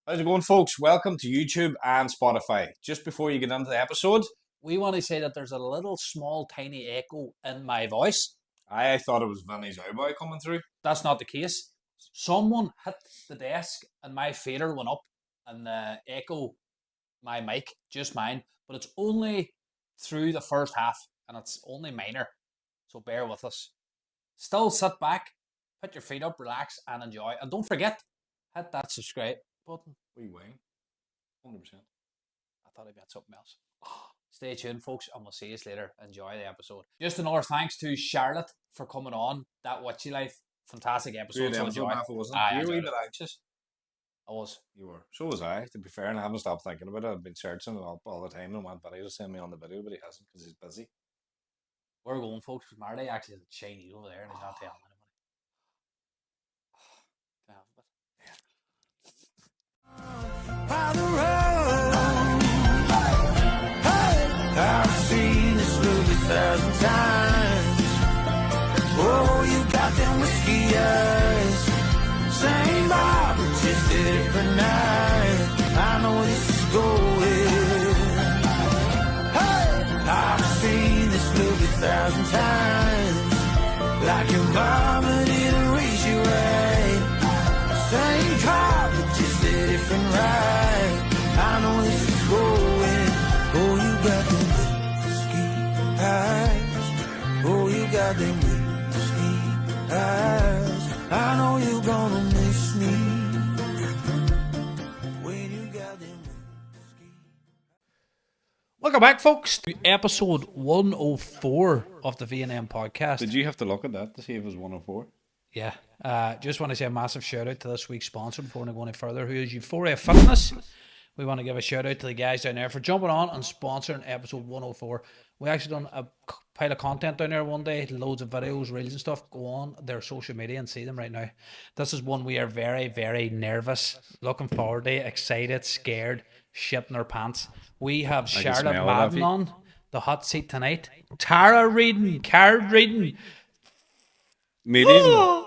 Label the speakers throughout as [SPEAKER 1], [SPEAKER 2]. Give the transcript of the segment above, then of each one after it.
[SPEAKER 1] How's it going, folks? Welcome to YouTube and Spotify. Just before you get into the episode,
[SPEAKER 2] we want to say that there's a little small tiny echo in my voice.
[SPEAKER 1] I thought it was Vinny's Owboy coming through.
[SPEAKER 2] That's not the case. Someone hit the desk and my fader went up and the echo my mic, just mine, but it's only through the first half and it's only minor. So bear with us. Still sit back, put your feet up, relax and enjoy. And don't forget, hit that subscribe button.
[SPEAKER 1] Wee wing. 100%.
[SPEAKER 2] I thought I'd got something else. Stay tuned, folks, and we'll see you later. Enjoy the episode. Just another thanks to Charlotte for coming on. That Witchy Life. Fantastic episode.
[SPEAKER 1] Great episode, wasn't it? You were a wee bit anxious.
[SPEAKER 2] I was.
[SPEAKER 1] You were. So was I, to be fair, and I haven't stopped thinking about it. I've been searching it up all the time and want Vinny to send me on the video, but he hasn't because he's busy.
[SPEAKER 2] We're going, folks, because Marty actually has a Chinese over there and he's not telling anybody. Can I have a bit?
[SPEAKER 3] I've seen this movie 1,000 times. Oh, you got them whiskey eyes. Same bar, but just a different night. I know this is going. Hey, I've seen this movie 1,000 times. Like your mama didn't raise you right. Same car, but just a different ride. I know this is going. Oh, you got them whiskey eyes. Oh, you got them whiskey eyes. I know you're gonna miss me when you got them whiskey.
[SPEAKER 2] Welcome back, folks, to episode 104 of the V&M podcast.
[SPEAKER 1] Did you have to look at that to see if it was 104?
[SPEAKER 2] Yeah. Just want to say a massive shout out to this week's sponsor before we go any further, who is Euphoria Fitness. We want to give a shout out to the guys down there for jumping on and sponsoring episode 104. We actually done a pile of content down there one day, loads of videos, reels and stuff. Go on their social media and see them right now. This is one we are very, very nervous, looking forward to, excited, scared, shitting our pants. We have Charlotte Madden on the hot seat tonight. Tara reading, card reading.
[SPEAKER 1] Medium.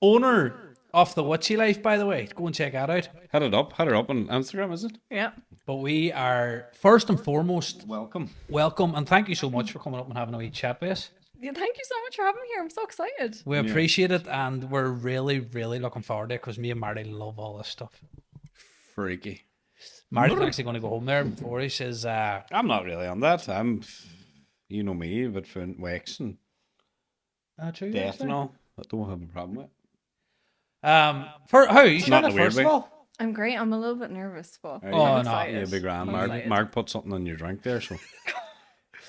[SPEAKER 2] Owner of The Witchy Life, by the way. Go and check that out.
[SPEAKER 1] Had her up on Instagram, is it?
[SPEAKER 4] Yeah.
[SPEAKER 2] But we are, first and foremost,
[SPEAKER 1] Welcome.
[SPEAKER 2] and thank you so much for coming up and having a wee chat with us.
[SPEAKER 4] Yeah, thank you so much for having me here. I'm so excited.
[SPEAKER 2] We appreciate it, and we're really, really looking forward to it because me and Marty love all this stuff.
[SPEAKER 1] Freaky.
[SPEAKER 2] Marty's actually going to go home there before he says,
[SPEAKER 1] I'm not really on that. You know me, but for wax and
[SPEAKER 2] true,
[SPEAKER 1] death
[SPEAKER 2] actually.
[SPEAKER 1] and all, I don't have a problem with it.
[SPEAKER 2] For how you
[SPEAKER 1] not
[SPEAKER 2] should
[SPEAKER 1] in a weird
[SPEAKER 2] first
[SPEAKER 1] way.
[SPEAKER 2] of all.
[SPEAKER 4] I'm great. I'm a little bit nervous, but
[SPEAKER 1] Oh,
[SPEAKER 4] I'm
[SPEAKER 2] no.
[SPEAKER 4] excited.
[SPEAKER 1] Yeah, big grand.
[SPEAKER 4] I'm
[SPEAKER 1] Mark,
[SPEAKER 4] excited.
[SPEAKER 1] Mark put something in your drink there, so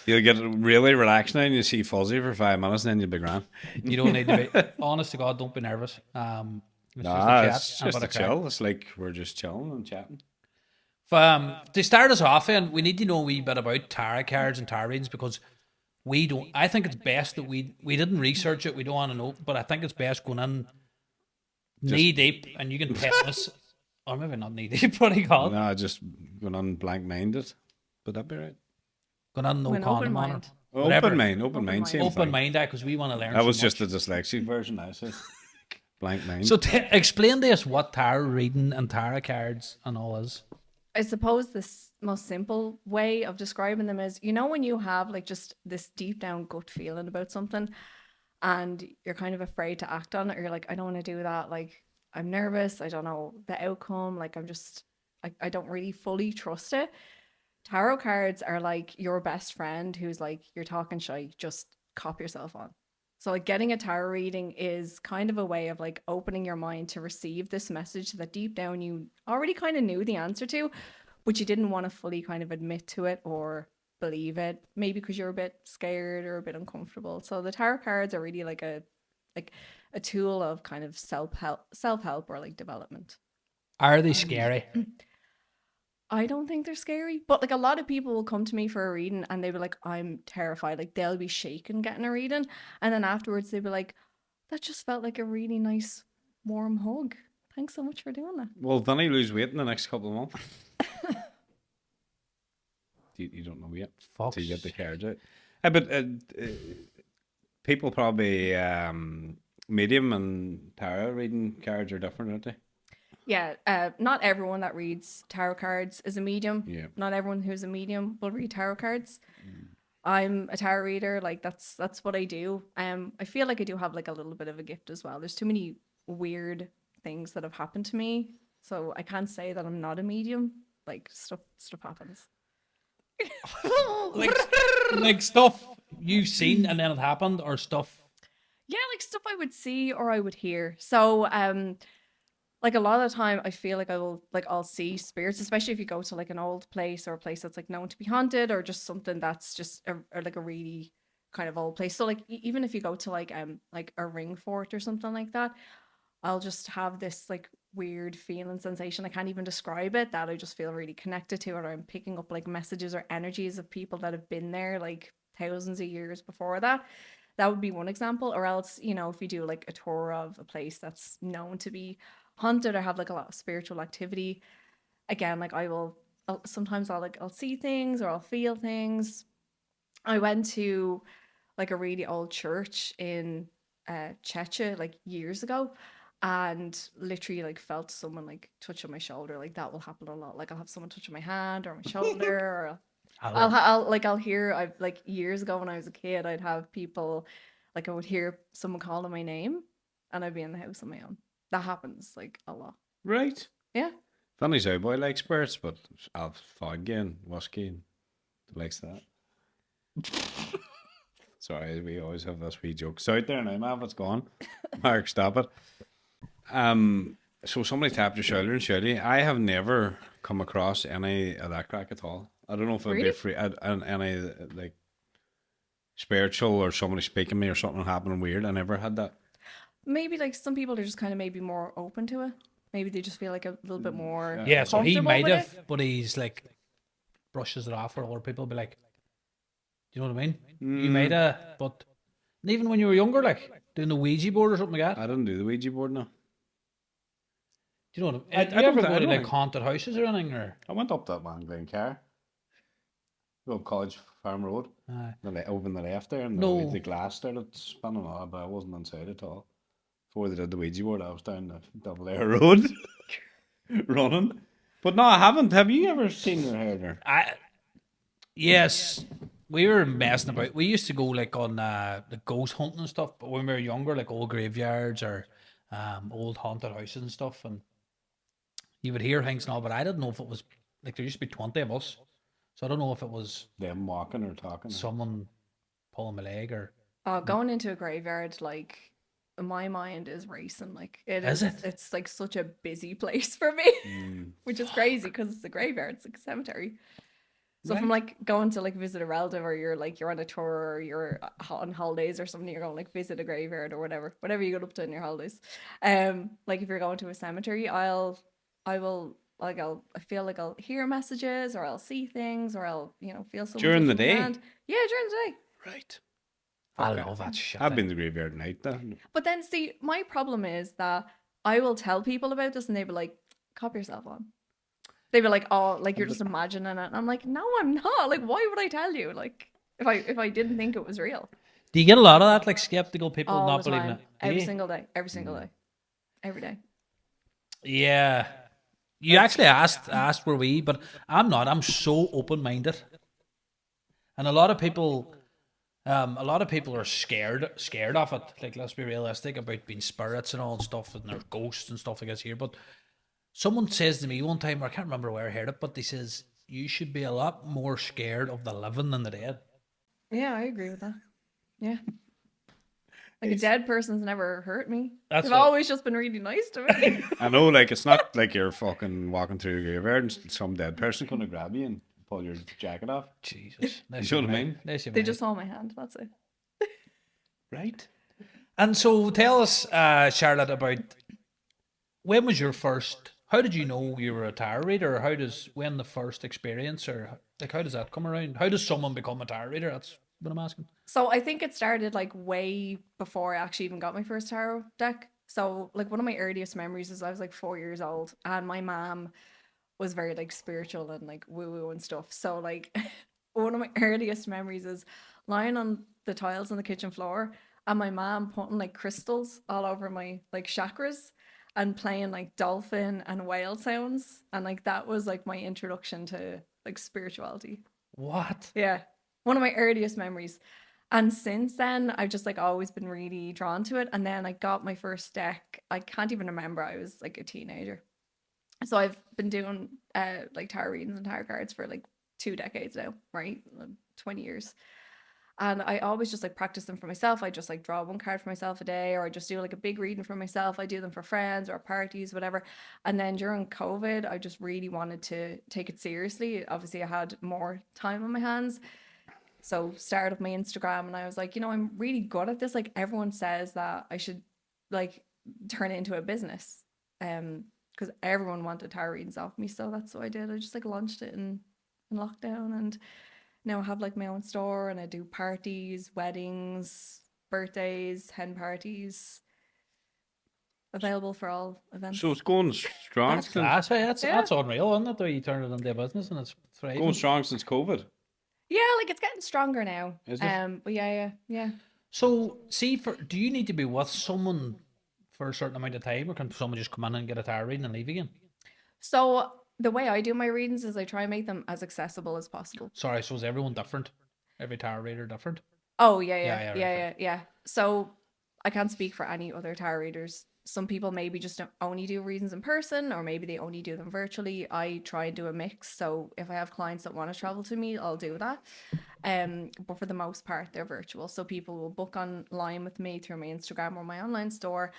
[SPEAKER 1] you'll get really relaxed now and you see fuzzy for 5 minutes and then you'll be grand.
[SPEAKER 2] You don't need to be, honest to God, don't be nervous.
[SPEAKER 1] It's
[SPEAKER 2] and
[SPEAKER 1] just
[SPEAKER 2] a bit
[SPEAKER 1] a
[SPEAKER 2] of crack.
[SPEAKER 1] chill. It's like we're just chilling and chatting.
[SPEAKER 2] To start us off, and we need to know a wee bit about tarot cards and tarot readings because we don't. I think it's best that we didn't research it. We don't want to know, but I think it's best going in knee deep, and you can tell us, or maybe not knee deep. What do you call it?
[SPEAKER 1] No, just going on blank minded. Would that be right?
[SPEAKER 2] Going in no
[SPEAKER 4] With an
[SPEAKER 2] condom
[SPEAKER 4] open
[SPEAKER 2] on
[SPEAKER 4] mind.
[SPEAKER 2] it. Whatever.
[SPEAKER 1] Open mind, same
[SPEAKER 2] Open
[SPEAKER 1] thing.
[SPEAKER 2] mind, because we want to learn.
[SPEAKER 1] That was
[SPEAKER 2] so
[SPEAKER 1] just
[SPEAKER 2] much.
[SPEAKER 1] the dyslexic version, I say. Blank mind.
[SPEAKER 2] So explain to us what tarot reading and tarot cards and all is.
[SPEAKER 4] I suppose this most simple way of describing them is, you know, when you have like just this deep down gut feeling about something and you're kind of afraid to act on it, or you're like, I don't want to do that. Like, I'm nervous. I don't know the outcome. Like, I don't really fully trust it. Tarot cards are like your best friend who's like, you're talking shy, just cop yourself on. So like getting a tarot reading is kind of a way of like opening your mind to receive this message that deep down you already kind of knew the answer to, but you didn't want to fully kind of admit to it or believe it, maybe because you're a bit scared or a bit uncomfortable. So the tarot cards are really like a tool of kind of self-help or like development.
[SPEAKER 2] Are they scary?
[SPEAKER 4] I don't think they're scary, but like a lot of people will come to me for a reading and they'll be like, I'm terrified. Like they'll be shaking getting a reading. And then afterwards they'll be like, that just felt like a really nice warm hug. Thanks so much for doing that.
[SPEAKER 1] Will Vinny lose weight in the next couple of months? you don't know yet.
[SPEAKER 2] Fox.
[SPEAKER 1] Till you get the cards out. But people probably medium and tarot reading cards are different, aren't they?
[SPEAKER 4] Yeah, not everyone that reads tarot cards is a medium.
[SPEAKER 1] Yeah.
[SPEAKER 4] Not everyone who's a medium will read tarot cards. I'm a tarot reader. Like that's what I do. I feel like I do have like a little bit of a gift as well. There's too many weird things that have happened to me, so I can't say that I'm not a medium. Like stuff happens.
[SPEAKER 2] like stuff you've seen and then it happened, or stuff.
[SPEAKER 4] Yeah, like stuff I would see or I would hear. So like a lot of the time I feel like I'll see spirits, especially if you go to like an old place or a place that's like known to be haunted, or just something that's just like a really kind of old place. So like even if you go to like a ring fort or something like that, I'll just have this like weird feeling sensation. I can't even describe it, that I just feel really connected to it, or I'm picking up like messages or energies of people that have been there like thousands of years before that. That would be one example. Or else, if you do like a tour of a place that's known to be haunted or have like a lot of spiritual activity, again, like sometimes I'll see things or I'll feel things. I went to like a really old church in Czechia like years ago, and literally like felt someone like touching my shoulder. Like that will happen a lot. Like I'll have someone touching my hand or my shoulder, or I'll hear. I like years ago when I was a kid, I'd have people, like I would hear someone calling my name, and I'd be in the house on my own. That happens like a lot.
[SPEAKER 1] Right.
[SPEAKER 4] Yeah.
[SPEAKER 1] Funny how boy likes spirits, but I'll fog and whiskey and likes that. Sorry, we always have this wee jokes out there now, Mav. It's gone. Mark, stop it. So somebody tapped your shoulder and shouted. I have never come across any of that crack at all. I don't know if it'd be free any like spiritual or somebody speaking to me or something happening weird. I never had that.
[SPEAKER 4] Maybe like some people are just kind of maybe more open to it. Maybe they just feel like a little bit more.
[SPEAKER 2] Yeah, so he
[SPEAKER 4] comfortable
[SPEAKER 2] might
[SPEAKER 4] with
[SPEAKER 2] have,
[SPEAKER 4] it.
[SPEAKER 2] but he's like brushes it off, or other people be like, do you know what I mean? You might have, but even when you were younger, like doing the Ouija board or something like that.
[SPEAKER 1] I didn't do the Ouija board now.
[SPEAKER 2] Do you know what I
[SPEAKER 1] I
[SPEAKER 2] mean? Do you
[SPEAKER 1] don't
[SPEAKER 2] ever
[SPEAKER 1] think- I
[SPEAKER 2] go to
[SPEAKER 1] don't
[SPEAKER 2] like
[SPEAKER 1] think-
[SPEAKER 2] haunted houses or anything? Or
[SPEAKER 1] I went up that one Glencar. Go up College Farm Road. Over on the left there, and
[SPEAKER 2] No.
[SPEAKER 1] the glass started spinning on, but I wasn't inside at all. Before they did the Ouija board, I was down the Double Air Road running. But no, I haven't. Have you ever seen or heard her?
[SPEAKER 2] yes, we were messing about. We used to go like on the ghost hunting and stuff, but when we were younger, like old graveyards or old haunted houses and stuff, and you would hear things and all, but I didn't know if it was like there used to be 20 of us, so I don't know if it was
[SPEAKER 1] Them walking or talking.
[SPEAKER 2] someone pulling my leg or.
[SPEAKER 4] Going into a graveyard, like my mind is racing. Like
[SPEAKER 2] Is it?
[SPEAKER 4] It's like such a busy place for me, which is crazy because it's a graveyard. It's like a cemetery. So if I'm like going to like visit a relative, or you're on a tour, or you're on holidays or something, you're going like visit a graveyard or whatever you go up to in your holidays. Like if you're going to a cemetery, I feel like I'll hear messages, or I'll see things, or I'll feel something
[SPEAKER 1] During the
[SPEAKER 4] touching my
[SPEAKER 1] day?
[SPEAKER 4] hand. Yeah, during the day.
[SPEAKER 1] Right.
[SPEAKER 2] I love that shit.
[SPEAKER 1] I've been to the graveyard at night though.
[SPEAKER 4] But then see, my problem is that I will tell people about this and they'll be like, cop yourself on. They'd be like, oh, like you're just imagining it. And I'm like, no, I'm not. Like, why would I tell you? Like, if I didn't think it was real.
[SPEAKER 2] Do you get a lot of that, like skeptical people
[SPEAKER 4] All
[SPEAKER 2] not
[SPEAKER 4] the
[SPEAKER 2] believing
[SPEAKER 4] time.
[SPEAKER 2] it?
[SPEAKER 4] Every
[SPEAKER 2] Yeah.
[SPEAKER 4] single day. Every single day. Every day.
[SPEAKER 2] Yeah. You actually asked were we, but I'm not. I'm so open minded. And a lot of people are scared of it. Like, let's be realistic about being spirits and all and stuff, and there's ghosts and stuff like this here. But someone says to me one time, or I can't remember where I heard it, but they says you should be a lot more scared of the living than the dead.
[SPEAKER 4] Yeah, I agree with that. Yeah. Like a dead person's never hurt me.
[SPEAKER 2] That's
[SPEAKER 4] They've
[SPEAKER 2] what-
[SPEAKER 4] always just been really nice to me.
[SPEAKER 1] I know, like it's not like you're fucking walking through a graveyard and some dead person gonna grab you and pull your jacket off.
[SPEAKER 2] Jesus.
[SPEAKER 1] You know what I mean?
[SPEAKER 4] They just hold my hand. That's it.
[SPEAKER 2] Right. And so tell us, Charlotte, about when was your first, how did you know you were a tarot reader, or when the first experience, or like how does that come around? How does someone become a tarot reader? That's what I'm asking.
[SPEAKER 4] So I think it started like way before I actually even got my first tarot deck. So like one of my earliest memories is I was like 4 years old, and my mom was very like spiritual and like woo woo and stuff. So like one of my earliest memories is lying on the tiles on the kitchen floor, and my mom putting like crystals all over my like chakras. and playing like dolphin and whale sounds. And like that was like my introduction to like spirituality.
[SPEAKER 2] What?
[SPEAKER 4] Yeah. One of my earliest memories. And since then, I've just like always been really drawn to it. And then I got my first deck. I can't even remember. I was like a teenager. So I've been doing like tarot readings and tarot cards for like 2 decades now, right? 20 years. And I always just like practice them for myself. I just like draw one card for myself a day, or I just do like a big reading for myself. I do them for friends or parties, whatever. And then during COVID, I just really wanted to take it seriously. Obviously, I had more time on my hands. So started up my Instagram, and I was like, I'm really good at this. Like everyone says that I should like turn it into a business. Because everyone wanted tarot readings off me. So that's what I did. I just like launched it in lockdown, and now I have like my own store, and I do parties, weddings, birthdays, hen parties, available for all events.
[SPEAKER 1] So it's going strong.
[SPEAKER 2] That's class. Hey, that's
[SPEAKER 4] Yeah.
[SPEAKER 2] unreal, isn't it? Though you turn it into a business and it's thriving.
[SPEAKER 1] Going strong since COVID.
[SPEAKER 4] Yeah, like it's getting stronger now.
[SPEAKER 1] Is it?
[SPEAKER 4] But yeah.
[SPEAKER 2] So, see, do you need to be with someone for a certain amount of time, or can someone just come in and get a tarot reading and leave again?
[SPEAKER 4] So the way I do my readings is I try and make them as accessible as possible.
[SPEAKER 2] Sorry, so is everyone different? Every tarot reader different?
[SPEAKER 4] Oh
[SPEAKER 2] Yeah,
[SPEAKER 4] yeah. So I can't speak for any other tarot readers. Some people maybe just don't only do readings in person, or maybe they only do them virtually. I try and do a mix. So if I have clients that want to travel to me, I'll do that. But for the most part, they're virtual. So people will book online with me through my Instagram or my online store,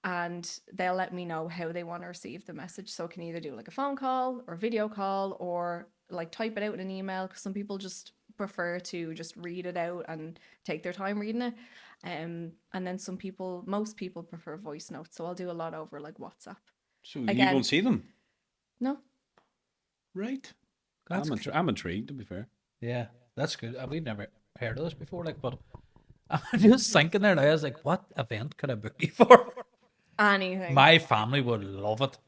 [SPEAKER 4] and they'll let me know how they want to receive the message. So I can either do like a phone call or video call, or like type it out in an email, because some people just prefer to just read it out and take their time reading it. And then most people prefer voice notes. So I'll do a lot over like WhatsApp.
[SPEAKER 1] So you
[SPEAKER 4] Again.
[SPEAKER 1] don't see them,
[SPEAKER 4] No.
[SPEAKER 1] right?
[SPEAKER 2] That's
[SPEAKER 1] I'm intrigued, to be fair.
[SPEAKER 2] Yeah, that's good. We've never heard of this before, like, but I'm just thinking there now, I was like, what event could I book you for?
[SPEAKER 4] Anything.
[SPEAKER 2] My family would love it.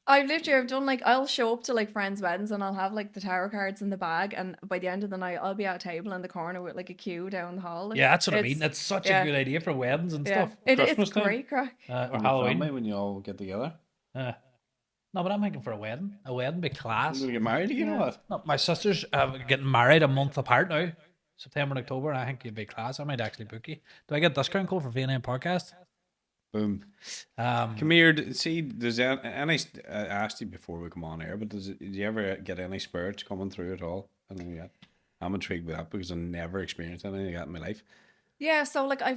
[SPEAKER 4] I've done like, I'll show up to like friends' weddings, and I'll have like the tarot cards in the bag, and by the end of the night I'll be at a table in the corner with like a queue down the hall. Like,
[SPEAKER 2] Yeah, that's what I mean. It's such a good idea for weddings and stuff.
[SPEAKER 4] It's
[SPEAKER 1] Christmas time?
[SPEAKER 4] great crack.
[SPEAKER 2] Or
[SPEAKER 1] Your
[SPEAKER 2] Halloween.
[SPEAKER 1] family, when you all get together.
[SPEAKER 2] No, but I'm thinking for a wedding. A wedding be
[SPEAKER 1] You're
[SPEAKER 2] class.
[SPEAKER 1] going to get married again or what?
[SPEAKER 2] No, my sisters getting married a month apart now. September and October. I think you'd be class. I might actually book you. Do I get a discount code for V&MPODCAST?
[SPEAKER 1] Boom. Come here. See, does any? I asked you before we come on air, but do you ever get any spirits coming through at all? I don't know yet. I'm intrigued with that because I've never experienced anything like that in my life.
[SPEAKER 4] Yeah, so like I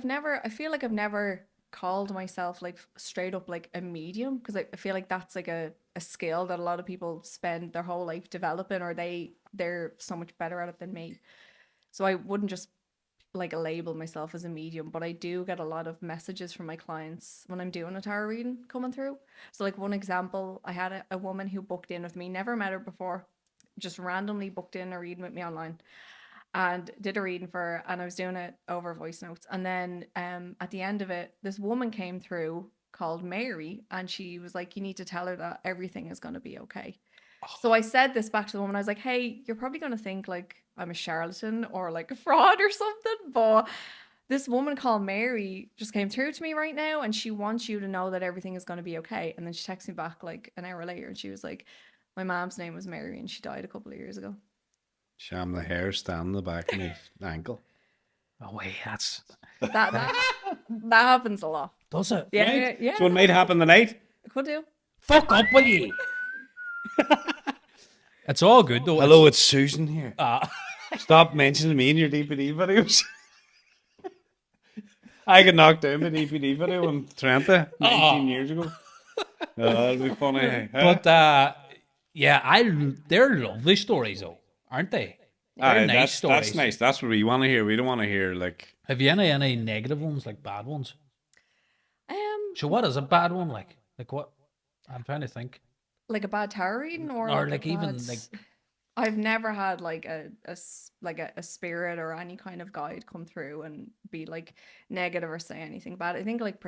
[SPEAKER 4] feel like I've never called myself like straight up like a medium, because I feel like that's like a skill that a lot of people spend their whole life developing, or they're so much better at it than me. So I wouldn't just like label myself as a medium, but I do get a lot of messages from my clients when I'm doing a tarot reading coming through. So like one example, I had a woman who booked in with me, never met her before, just randomly booked in a reading with me online, and did a reading for her, and I was doing it over voice notes. And then at the end of it, this woman came through called Mary, and she was like, you need to tell her that everything is going to be okay. So I said this back to the woman. I was like, hey, you're probably going to think like I'm a charlatan or like a fraud or something, but this woman called Mary just came through to me right now, and she wants you to know that everything is going to be okay. And then she texted me back like an hour later, and she was like, my mom's name was Mary, and she died a couple of years ago.
[SPEAKER 1] Sham, the hair standing the back of my ankle.
[SPEAKER 2] Oh wait, that's
[SPEAKER 4] That happens a lot.
[SPEAKER 2] does it?
[SPEAKER 4] Yeah,
[SPEAKER 1] Right?
[SPEAKER 4] yeah.
[SPEAKER 1] So it might happen tonight.
[SPEAKER 4] It could do.
[SPEAKER 2] Fuck up, will you? It's all good though.
[SPEAKER 1] Hello, it's Susan here.
[SPEAKER 2] Ah.
[SPEAKER 1] Stop mentioning me in your DPD videos. I got knocked down my DPD video in Trenta 19 years ago. That'll be funny.
[SPEAKER 2] But yeah, they're lovely stories though, aren't they? They're nice stories.
[SPEAKER 1] That's nice. That's what we want to hear. We don't want to hear like.
[SPEAKER 2] Have you any negative ones, like bad ones? So what is a bad one like? Like what? I'm trying to think.
[SPEAKER 4] Like a bad tarot reading, or
[SPEAKER 2] like
[SPEAKER 4] a
[SPEAKER 2] even
[SPEAKER 4] bad...
[SPEAKER 2] like.
[SPEAKER 4] I've never had like a spirit or any kind of guide come through and be like negative or say anything bad. I think like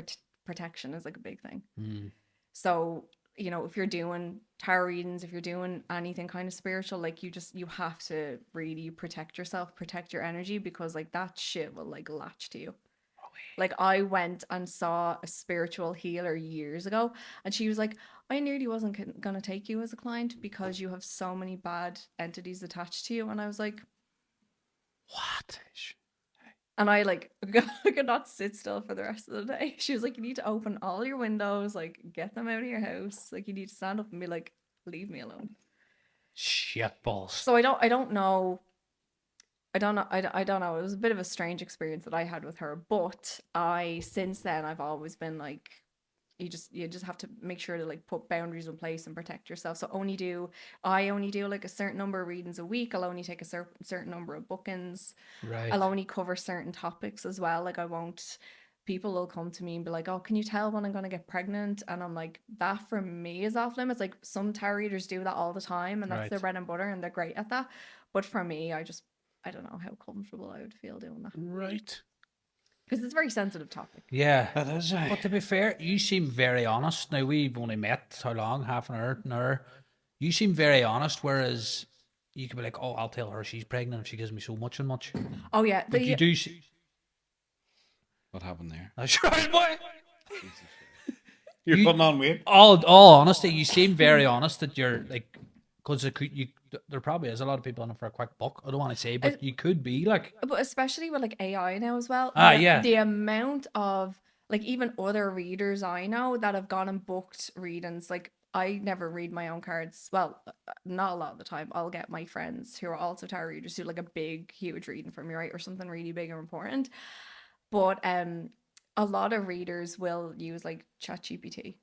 [SPEAKER 4] protection is like a big thing. So, you know, if you're doing tarot readings, if you're doing anything kind of spiritual, like you have to really protect yourself, protect your energy, because like that shit will like latch to you.
[SPEAKER 2] Oh
[SPEAKER 4] Like I went and saw a spiritual healer years ago, and she was like, I nearly wasn't gonna take you as a client because you have so many bad entities attached to you. And I was like,
[SPEAKER 2] What?
[SPEAKER 4] and I like I could not sit still for the rest of the day. She was like, you need to open all your windows, like get them out of your house. Like you need to stand up and be like, leave me alone.
[SPEAKER 2] Shit balls.
[SPEAKER 4] So I don't know. I don't know. I don't know. It was a bit of a strange experience that I had with her, but since then I've always been like, you just have to make sure to like put boundaries in place and protect yourself. So I only do like a certain number of readings a week. I'll only take a certain number of bookings.
[SPEAKER 2] Right.
[SPEAKER 4] I'll only cover certain topics as well. Like I won't. People will come to me and be like, "Oh, can you tell when I'm gonna get pregnant?" And I'm like, "That for me is off limits." Like some tarot readers do that all the time, and that's their
[SPEAKER 2] Right.
[SPEAKER 4] bread and butter, and they're great at that. But for me, I don't know how comfortable I would feel doing that
[SPEAKER 1] Right.
[SPEAKER 4] because it's a very sensitive topic.
[SPEAKER 2] Yeah.
[SPEAKER 1] That is
[SPEAKER 2] But to be fair, you seem very honest. Now, we've only met how long? Half an hour. You seem very honest, whereas you could be like, oh, I'll tell her she's pregnant if she gives me so much and much.
[SPEAKER 4] Oh yeah,
[SPEAKER 2] But you do see.
[SPEAKER 1] what happened there.
[SPEAKER 2] That's right, boy.
[SPEAKER 1] You're
[SPEAKER 2] You-
[SPEAKER 1] putting on weight.
[SPEAKER 2] All honesty, you seem very honest that you're like, because there probably is a lot of people in it for a quick buck. I don't want to say, but you could be like,
[SPEAKER 4] but especially with like AI now as well.
[SPEAKER 2] yeah.
[SPEAKER 4] The amount of like even other readers I know that have gone and booked readings. Like I never read my own cards. Well, not a lot of the time. I'll get my friends who are also tarot readers who do like a big, huge reading for me, right, or something really big and important. But a lot of readers will use like ChatGPT.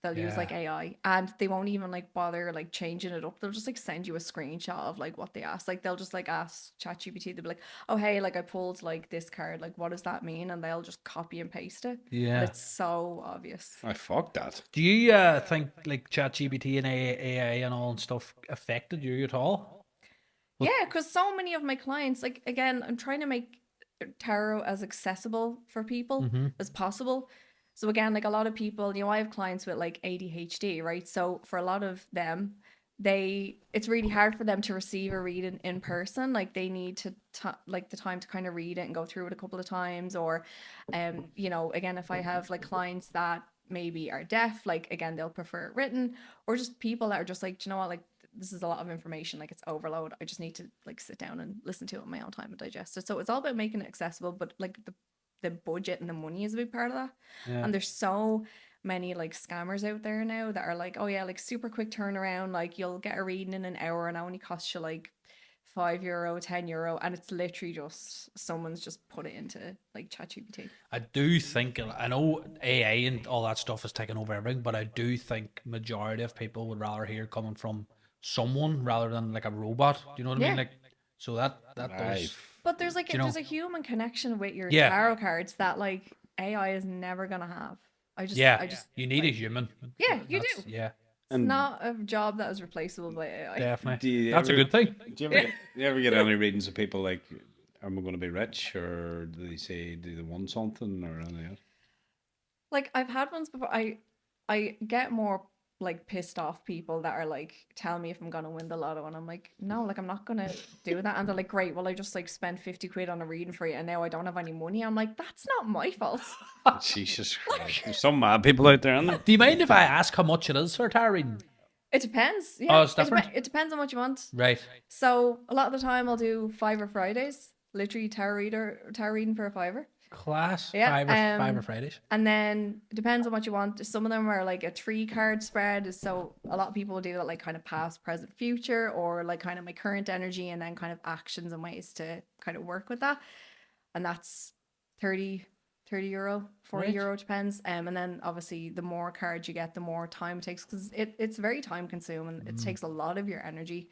[SPEAKER 4] They'll use like
[SPEAKER 2] Yeah.
[SPEAKER 4] AI, and they won't even like bother like changing it up. They'll just like send you a screenshot of like what they asked. Like they'll just like ask ChatGPT. They'll be like, "Oh hey, like I pulled like this card. Like what does that mean?" And they'll just copy and paste it. But
[SPEAKER 2] Yeah.
[SPEAKER 4] it's so obvious.
[SPEAKER 1] I fuck that.
[SPEAKER 2] Do you think like ChatGPT and AI and all and stuff affected you at all?
[SPEAKER 4] Yeah, because so many of my clients, like again, I'm trying to make tarot as accessible for people as possible. So again, like a lot of people, I have clients with like ADHD, right? So for a lot of them, it's really hard for them to receive a reading in person. Like they need to like the time to kind of read it and go through it a couple of times. Or, again, if I have like clients that maybe are deaf, like again, they'll prefer it written, or just people that are just like, "Do you know what, like this is a lot of information, like it's overload. I just need to like sit down and listen to it on my own time and digest it." So it's all about making it accessible, but like the budget and the money is a big part of that.
[SPEAKER 2] Yeah.
[SPEAKER 4] And there's so many like scammers out there now that are like, "Oh yeah, like super quick turnaround, like you'll get a reading in an hour and it only costs you like €5, €10, and it's literally just someone's just put it into like ChatGPT.
[SPEAKER 2] I do think, I know AI and all that stuff is taking over everything, but I do think majority of people would rather hear coming from someone rather than like a robot. Do you know what I mean?
[SPEAKER 4] Yeah.
[SPEAKER 2] Like, so that does.
[SPEAKER 4] But there's like
[SPEAKER 2] you know?
[SPEAKER 4] there's a human connection with your
[SPEAKER 2] Yeah.
[SPEAKER 4] tarot cards that like AI is never gonna have. I just
[SPEAKER 2] You need a human.
[SPEAKER 4] Yeah, you
[SPEAKER 2] That's-
[SPEAKER 4] do.
[SPEAKER 2] Yeah,
[SPEAKER 4] It's not a job that is replaceable by AI.
[SPEAKER 2] definitely.
[SPEAKER 1] Do you
[SPEAKER 2] That's a
[SPEAKER 1] ever-
[SPEAKER 2] good thing.
[SPEAKER 1] Do you ever get any readings of people like, am I going to be rich, or do they say, do they want something, or anything else?
[SPEAKER 4] Like I've had ones before. I get more like pissed off people that are like, "Tell me if I'm gonna win the lotto," and I'm like, "No, like I'm not gonna do that." And they're like, "Great, well I just like spent 50 quid on a reading for you and now I don't have any money." I'm like, "That's not my fault."
[SPEAKER 1] Jesus Christ. There's some mad people out there, aren't there?
[SPEAKER 2] Do you mind if I ask how much it is for a tarot reading?
[SPEAKER 4] It depends. Yeah,
[SPEAKER 2] Oh, it's different?
[SPEAKER 4] It depends on what you want.
[SPEAKER 2] Right.
[SPEAKER 4] So a lot of the time I'll do Fiver Fridays, literally tarot reading for a fiver.
[SPEAKER 2] Class.
[SPEAKER 4] Yeah,
[SPEAKER 2] Five or Fridays.
[SPEAKER 4] And then it depends on what you want. Some of them are like a 3-card spread. So a lot of people do that, like kind of past, present, future, or like kind of my current energy and then kind of actions and ways to kind of work with that. And that's 30 euro, 40
[SPEAKER 2] Right.
[SPEAKER 4] euro, depends. And then obviously the more cards you get, the more time it takes, because it's very time consuming. It takes a lot of your energy.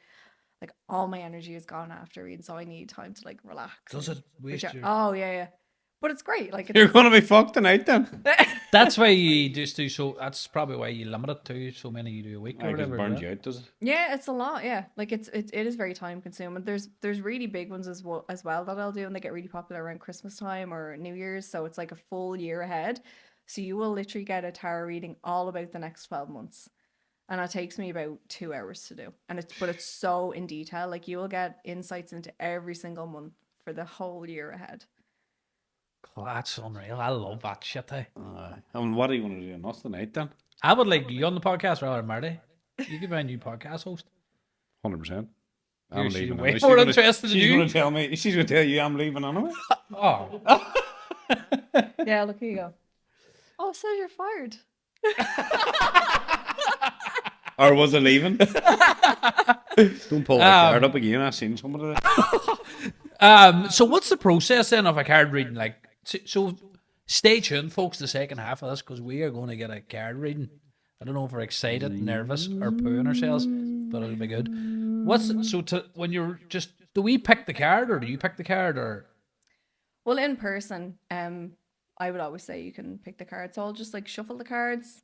[SPEAKER 4] Like all my energy is gone after reading, so I need time to like relax.
[SPEAKER 2] Does
[SPEAKER 4] and
[SPEAKER 2] it waste
[SPEAKER 4] recharge.
[SPEAKER 2] your...
[SPEAKER 4] Oh yeah. But it's great. Like
[SPEAKER 1] You're
[SPEAKER 4] it's,
[SPEAKER 1] going to be fucked tonight then.
[SPEAKER 2] That's why you just do so. That's probably why you limit it to so many you do a week or
[SPEAKER 1] Because it
[SPEAKER 2] whatever.
[SPEAKER 1] burns
[SPEAKER 2] yeah.
[SPEAKER 1] you out, does it?
[SPEAKER 4] yeah, it's a lot. Yeah, like it is very time consuming. There's really big ones as well that I'll do, and they get really popular around Christmas time or New Year's. So it's like a full year ahead. So you will literally get a tarot reading all about the next 12 months. And it takes me about 2 hours to do. And it's so in detail. Like you will get insights into every single month for the whole year ahead.
[SPEAKER 2] That's unreal. I love that shit.
[SPEAKER 1] And what are you going to do on us tonight then?
[SPEAKER 2] I would like you on the podcast rather than Marty. You could be a new podcast host.
[SPEAKER 1] 100%. I'm
[SPEAKER 2] You're
[SPEAKER 1] leaving.
[SPEAKER 2] way
[SPEAKER 1] anyway.
[SPEAKER 2] more interested than
[SPEAKER 1] She's
[SPEAKER 2] you.
[SPEAKER 1] going to tell me. She's going to tell you I'm leaving anyway.
[SPEAKER 2] Oh,
[SPEAKER 4] Yeah, look, here you go. Oh, it says you're fired.
[SPEAKER 1] Or was I leaving? Don't pull that card up again. I've seen somebody.
[SPEAKER 2] so what's the process then of a card reading? Like, so stay tuned, folks. The second half of this because we are going to get a card reading. I don't know if we're excited, nervous, or pooing ourselves, but it'll be good. When you're just, do we pick the card or do you pick the card or?
[SPEAKER 4] Well, in person, I would always say you can pick the cards. So I'll just like shuffle the cards,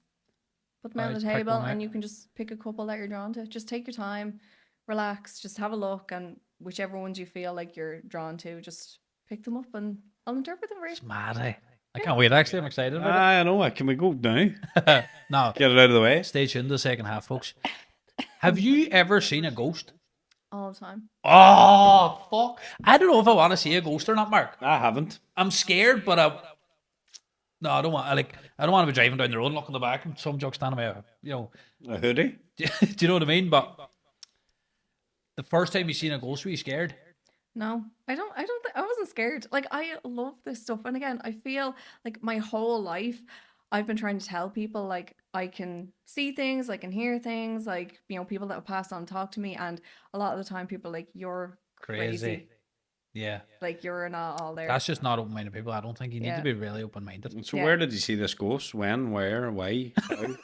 [SPEAKER 4] put them on the
[SPEAKER 2] Pick
[SPEAKER 4] table,
[SPEAKER 2] one out.
[SPEAKER 4] and you can just pick a couple that you're drawn to. Just take your time, relax, just have a look, and whichever ones you feel like you're drawn to, just pick them up and I'll interpret them for you.
[SPEAKER 2] It's mad, eh? I can't wait. Actually, I'm excited about
[SPEAKER 1] I know. Can we go now?
[SPEAKER 2] it. No,
[SPEAKER 1] Get it out of the way.
[SPEAKER 2] stay tuned to the second half, folks. Have you ever seen a ghost?
[SPEAKER 4] All the time.
[SPEAKER 2] Oh, fuck. I don't know if I want to see a ghost or not, Mark.
[SPEAKER 1] I haven't.
[SPEAKER 2] I'm scared, but no, I don't want. I don't want to be driving down the road and looking at the back and some joke standing by,
[SPEAKER 1] A hoodie?
[SPEAKER 2] do you know what I mean? But the first time you seen a ghost, were you scared?
[SPEAKER 4] No, I wasn't scared. Like, I love this stuff. And again, I feel like my whole life, I've been trying to tell people, like, I can see things, I can hear things, like, people that will pass on talk to me. And a lot of the time people are like, you're crazy.
[SPEAKER 2] Yeah.
[SPEAKER 4] Like, you're not all there.
[SPEAKER 2] That's just not open-minded people. I don't think you need
[SPEAKER 4] Yeah.
[SPEAKER 2] to be really open-minded.
[SPEAKER 1] So
[SPEAKER 4] Yeah.
[SPEAKER 1] where did you see this ghost? When? Where? Why? How?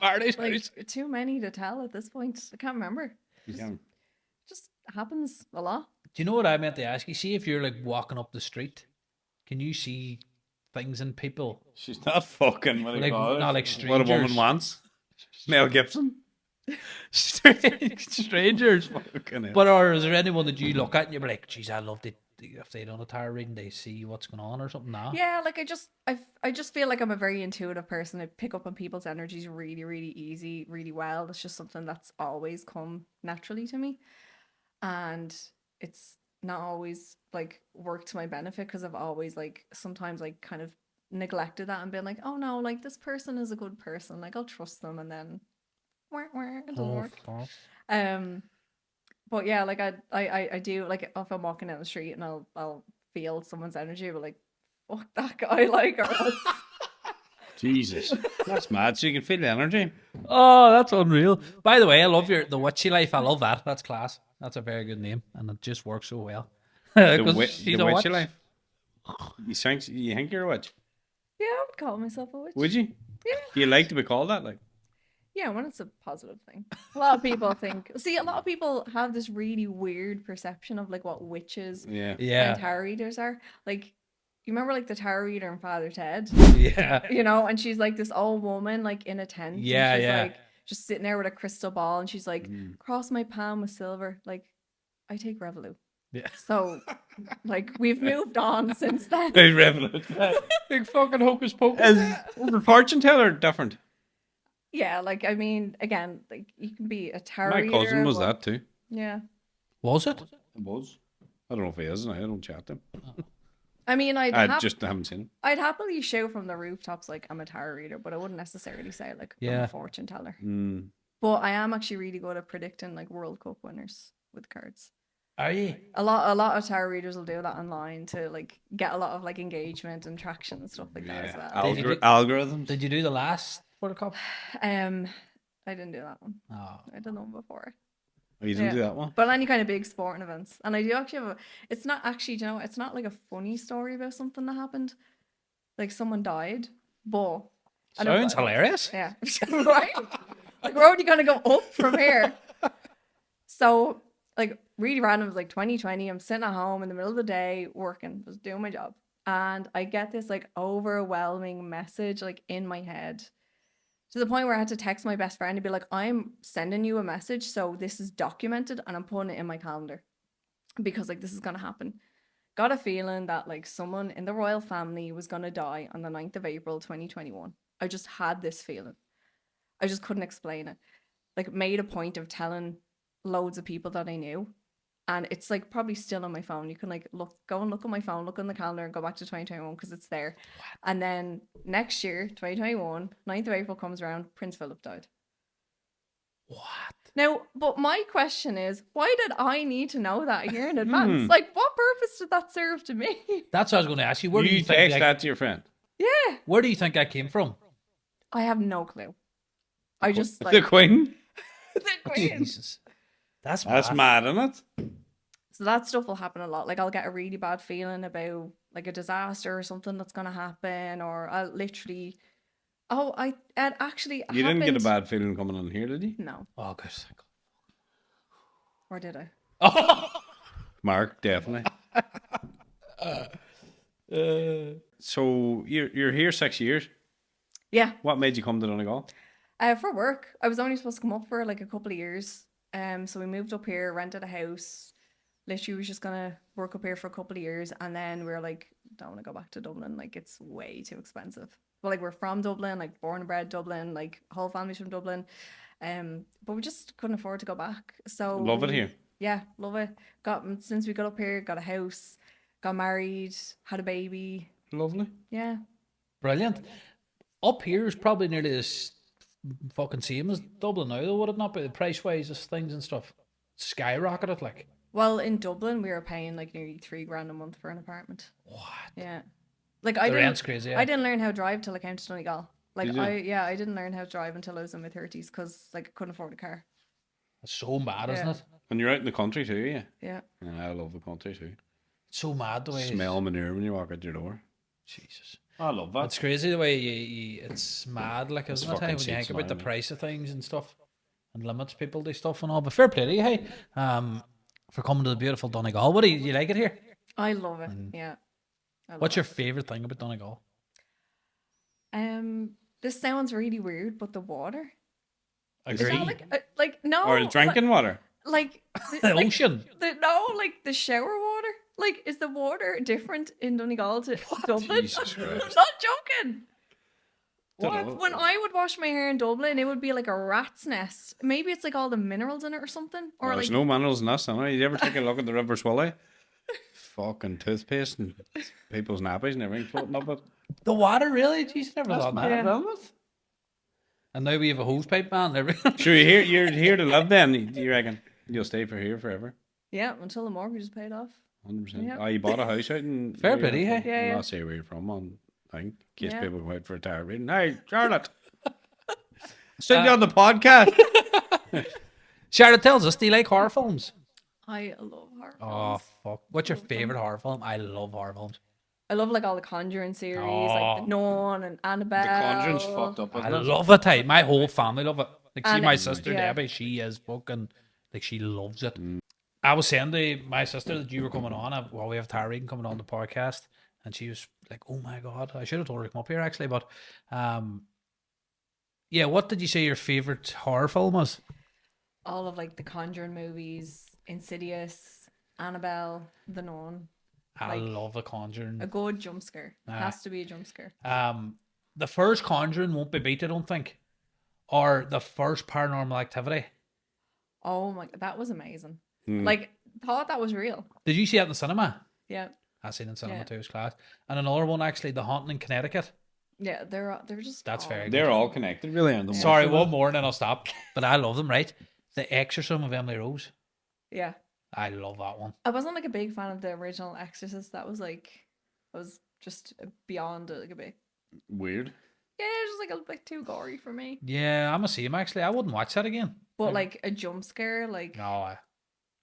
[SPEAKER 2] Marty's
[SPEAKER 4] Like,
[SPEAKER 2] house.
[SPEAKER 4] too many to tell at this point. I can't remember.
[SPEAKER 1] Yeah.
[SPEAKER 4] Just happens a lot.
[SPEAKER 2] Do you know what I meant to ask you? See if you're like walking up the street, can you see things in people?
[SPEAKER 1] She's not fucking. What do you
[SPEAKER 2] Like,
[SPEAKER 1] call it?
[SPEAKER 2] not like
[SPEAKER 1] What a woman
[SPEAKER 2] strangers.
[SPEAKER 1] wants. Mel Gibson.
[SPEAKER 2] Strangers.
[SPEAKER 1] Fucking hell.
[SPEAKER 2] But or is there anyone that you look at and you're like, geez, I love it if they done a tarot reading, they see what's going on or something? Nah.
[SPEAKER 4] Yeah, like I just feel like I'm a very intuitive person. I pick up on people's energies really, really easy, really well. It's just something that's always come naturally to me. And it's not always like worked to my benefit because I've always like sometimes like kind of neglected that and been like, oh no, like this person is a good person. Like I'll trust them, and then it doesn't
[SPEAKER 2] Oh,
[SPEAKER 4] work.
[SPEAKER 2] fuck.
[SPEAKER 4] But yeah, like I do, like if I'm walking down the street and I'll feel someone's energy, but like, fuck that guy, like, or else.
[SPEAKER 1] Jesus. That's mad. So you can feel the energy.
[SPEAKER 2] Oh, that's unreal. By the way, I love The Witchy Life. I love that. That's class. That's a very good name, and it just works so well.
[SPEAKER 1] The,
[SPEAKER 2] 'Cause she's
[SPEAKER 1] the
[SPEAKER 2] a
[SPEAKER 1] witchy
[SPEAKER 2] witch.
[SPEAKER 1] life. You think you're a witch?
[SPEAKER 4] Yeah, I would call myself a witch.
[SPEAKER 1] Would you?
[SPEAKER 4] Yeah.
[SPEAKER 1] Do you like to be called that? Like,
[SPEAKER 4] Yeah, when it's a positive thing. A lot of people a lot of people have this really weird perception of like what witches
[SPEAKER 1] yeah.
[SPEAKER 2] Yeah.
[SPEAKER 4] and tarot readers are. Like, you remember like the tarot reader in Father Ted?
[SPEAKER 2] Yeah.
[SPEAKER 4] And she's like this old woman like in a tent. and
[SPEAKER 2] Yeah,
[SPEAKER 4] she's
[SPEAKER 2] yeah.
[SPEAKER 4] like just sitting there with a crystal ball, and she's like, cross my palm with silver. Like, I take Revolut.
[SPEAKER 2] Yeah.
[SPEAKER 4] So like we've moved on since then.
[SPEAKER 1] Very relevant.
[SPEAKER 2] Big fucking hocus pocus.
[SPEAKER 1] Is the fortune teller different?
[SPEAKER 4] Yeah, like I mean, again, like you can be a tarot
[SPEAKER 1] My
[SPEAKER 4] reader.
[SPEAKER 1] cousin was
[SPEAKER 4] but-
[SPEAKER 1] that too.
[SPEAKER 4] Yeah.
[SPEAKER 2] Was it?
[SPEAKER 1] It was. I don't know if he is now. I don't chat to him.
[SPEAKER 4] I mean,
[SPEAKER 1] I just haven't seen him.
[SPEAKER 4] I'd happily shout from the rooftops like I'm a tarot reader, but I wouldn't necessarily say like I'm
[SPEAKER 2] Yeah.
[SPEAKER 4] a fortune teller.
[SPEAKER 1] Mm.
[SPEAKER 4] But I am actually really good at predicting like World Cup winners with cards.
[SPEAKER 2] Are you?
[SPEAKER 4] A lot of tarot readers will do that online to like get a lot of like engagement and traction and stuff like that as well.
[SPEAKER 2] Did you do-
[SPEAKER 1] Algorithms.
[SPEAKER 2] Did you do the last World Cup?
[SPEAKER 4] I didn't do that one.
[SPEAKER 2] Oh.
[SPEAKER 4] I did one before.
[SPEAKER 1] Oh, you didn't
[SPEAKER 4] Yeah.
[SPEAKER 1] do that one?
[SPEAKER 4] But any kind of big sporting events. And I do actually have it's not actually, do you know, it's not like a funny story about something that happened. Like someone died, but I don't-
[SPEAKER 2] Sounds hilarious.
[SPEAKER 4] Yeah. Right? Like we're only gonna go up from here. So like really random, it was like 2020. I'm sitting at home in the middle of the day working, was doing my job. And I get this like overwhelming message like in my head. To the point where I had to text my best friend and be like, I'm sending you a message, so this is documented and I'm putting it in my calendar. Because like this is gonna happen. Got a feeling that like someone in the royal family was gonna die on the 9th of April 2021. I just had this feeling. I just couldn't explain it. Like made a point of telling loads of people that I knew. And it's like probably still on my phone. You can like go and look on my phone, look on the calendar and go back to 2021 because it's there. And then next year, 2021, 9th of April comes around, Prince Philip died.
[SPEAKER 2] What?
[SPEAKER 4] Now, but my question is, why did I need to know that a year in advance? Like, what purpose did that serve to me?
[SPEAKER 2] That's what I was going to ask you. Where do you
[SPEAKER 1] You
[SPEAKER 2] think
[SPEAKER 1] text that to your friend.
[SPEAKER 4] Yeah.
[SPEAKER 2] Where do you think that came from?
[SPEAKER 4] I have no clue. I just
[SPEAKER 1] The
[SPEAKER 4] like
[SPEAKER 1] Queen.
[SPEAKER 4] the Queen.
[SPEAKER 2] Jesus. That's
[SPEAKER 1] Mad, isn't it?
[SPEAKER 4] So that stuff will happen a lot. Like I'll get a really bad feeling about like a disaster or something that's gonna happen, or I'll literally. Oh, it actually
[SPEAKER 1] You
[SPEAKER 4] happened.
[SPEAKER 1] didn't get a bad feeling coming on here, did you?
[SPEAKER 4] No,
[SPEAKER 2] Oh, good.
[SPEAKER 4] or did I?
[SPEAKER 2] Oh.
[SPEAKER 1] Mark, definitely. So you're here 6 years.
[SPEAKER 4] Yeah.
[SPEAKER 1] What made you come to Donegal?
[SPEAKER 4] For work, I was only supposed to come up for like a couple of years. So we moved up here, rented a house. Literally was just gonna work up here for a couple of years, and then we were like, don't want to go back to Dublin. Like it's way too expensive. Well, like we're from Dublin, like born and bred Dublin, like whole family's from Dublin. But we just couldn't afford to go back. So
[SPEAKER 1] Love it here.
[SPEAKER 4] Yeah, love it. Since we got up here, got a house, got married, had a baby.
[SPEAKER 1] Lovely.
[SPEAKER 4] Yeah.
[SPEAKER 2] Brilliant. Up here is probably nearly as fucking same as Dublin now, though, would it not be? The price wise of things and stuff skyrocketed, like.
[SPEAKER 4] Well, in Dublin, we were paying like nearly $3,000 a month for an apartment.
[SPEAKER 2] What?
[SPEAKER 4] Yeah. Like
[SPEAKER 2] The rent's crazy, yeah.
[SPEAKER 4] I didn't learn how to drive till I came to Donegal. Like
[SPEAKER 1] Did you?
[SPEAKER 4] I didn't learn how to drive until I was in my 30s because like I couldn't afford a car.
[SPEAKER 2] It's so mad, isn't
[SPEAKER 4] Yeah.
[SPEAKER 2] it?
[SPEAKER 1] And you're out in the country too, yeah?
[SPEAKER 4] Yeah.
[SPEAKER 1] Yeah, I love the country too.
[SPEAKER 2] It's so mad the way.
[SPEAKER 1] Smell manure when you walk out your door.
[SPEAKER 2] Jesus.
[SPEAKER 1] I love that.
[SPEAKER 2] It's crazy the way you it's mad, like, isn't it?
[SPEAKER 1] fucking
[SPEAKER 2] Hey, when you
[SPEAKER 1] seats
[SPEAKER 2] think about the
[SPEAKER 1] now,
[SPEAKER 2] price of things and stuff and limits people do stuff and all. But fair play to you, hey, for coming to the beautiful Donegal. What do you like it here?
[SPEAKER 4] I love it. Yeah. I love
[SPEAKER 2] What's your
[SPEAKER 4] it.
[SPEAKER 2] favourite thing about Donegal?
[SPEAKER 4] This sounds really weird, but the water. Is
[SPEAKER 2] Agree.
[SPEAKER 4] that like no
[SPEAKER 1] Or the drinking water.
[SPEAKER 4] like
[SPEAKER 2] The
[SPEAKER 4] like,
[SPEAKER 2] ocean.
[SPEAKER 4] like the shower water. Like, is the water different in Donegal to Dublin?
[SPEAKER 1] Jesus
[SPEAKER 4] I'm
[SPEAKER 1] Christ.
[SPEAKER 4] not joking.
[SPEAKER 1] Dunno.
[SPEAKER 4] When I would wash my hair in Dublin, it would be like a rat's nest. Maybe it's like all the minerals in it or something. Or
[SPEAKER 1] Well,
[SPEAKER 4] like
[SPEAKER 1] there's no minerals in this, anyway. You ever take a look at the River Swilly? Fucking toothpaste and people's nappies and everything floating up it.
[SPEAKER 2] The water, really? Jeez, never thought that.
[SPEAKER 4] mad.
[SPEAKER 2] And now we have a hose pipe man and everything.
[SPEAKER 1] Sure, you're here to live then, you reckon? You'll stay for here forever?
[SPEAKER 4] yeah, until the mortgage is paid off.
[SPEAKER 1] 100%.
[SPEAKER 4] Yeah.
[SPEAKER 1] Oh, you bought a house out in...
[SPEAKER 2] Fair play, hey.
[SPEAKER 4] Yeah, yeah.
[SPEAKER 1] I'll say where you're from on thing, in case
[SPEAKER 4] Yeah.
[SPEAKER 1] people come out for a tire reading. Hey, Charlotte! Sitting on the podcast!
[SPEAKER 2] Charlotte tells us, do you like horror films?
[SPEAKER 4] I love horror
[SPEAKER 2] Oh,
[SPEAKER 4] films.
[SPEAKER 2] fuck. What's your favourite horror film? I love horror films.
[SPEAKER 4] I love like all the Conjuring series, like the Nun and Annabelle.
[SPEAKER 1] The Conjuring's fucked up,
[SPEAKER 2] I
[SPEAKER 1] isn't it?
[SPEAKER 2] love it, hey. My whole family love it. Like, see
[SPEAKER 4] And
[SPEAKER 2] my
[SPEAKER 4] it-
[SPEAKER 2] sister,
[SPEAKER 4] yeah.
[SPEAKER 2] Debbie, she is fucking, like, she loves it. I was saying to my sister that you were coming on, well, we have Tyreen coming on the podcast, and she was like, oh my God, I should have told her to come up here, actually, but, yeah, what did you say your favourite horror film was?
[SPEAKER 4] All of like the Conjuring movies, Insidious, Annabelle, the Nun.
[SPEAKER 2] I
[SPEAKER 4] Like,
[SPEAKER 2] love The Conjuring.
[SPEAKER 4] A good jump scare. It has to be a jump scare.
[SPEAKER 2] The first Conjuring won't be beat, I don't think, or the first Paranormal Activity.
[SPEAKER 4] Oh my, that was amazing.
[SPEAKER 1] Hmm.
[SPEAKER 4] Like, thought that was real.
[SPEAKER 2] Did you see it in the cinema?
[SPEAKER 4] Yeah.
[SPEAKER 2] I seen it in cinema
[SPEAKER 4] Yeah.
[SPEAKER 2] too, it was class. And another one, actually, The Haunting in Connecticut.
[SPEAKER 4] Yeah, they're just.
[SPEAKER 2] That's very good.
[SPEAKER 1] They're all connected, really, aren't they?
[SPEAKER 2] Sorry, one more and then I'll stop. But I love them, right? The Exorcism of Emily Rose.
[SPEAKER 4] Yeah.
[SPEAKER 2] I love that one.
[SPEAKER 4] I wasn't like a big fan of the original Exorcist. That was like, I was just beyond it, like a bit.
[SPEAKER 1] Weird.
[SPEAKER 4] Yeah, it was like a bit too gory for me.
[SPEAKER 2] Yeah, I'm a same actually. I wouldn't watch that again.
[SPEAKER 4] But like a jump scare, like.
[SPEAKER 2] No,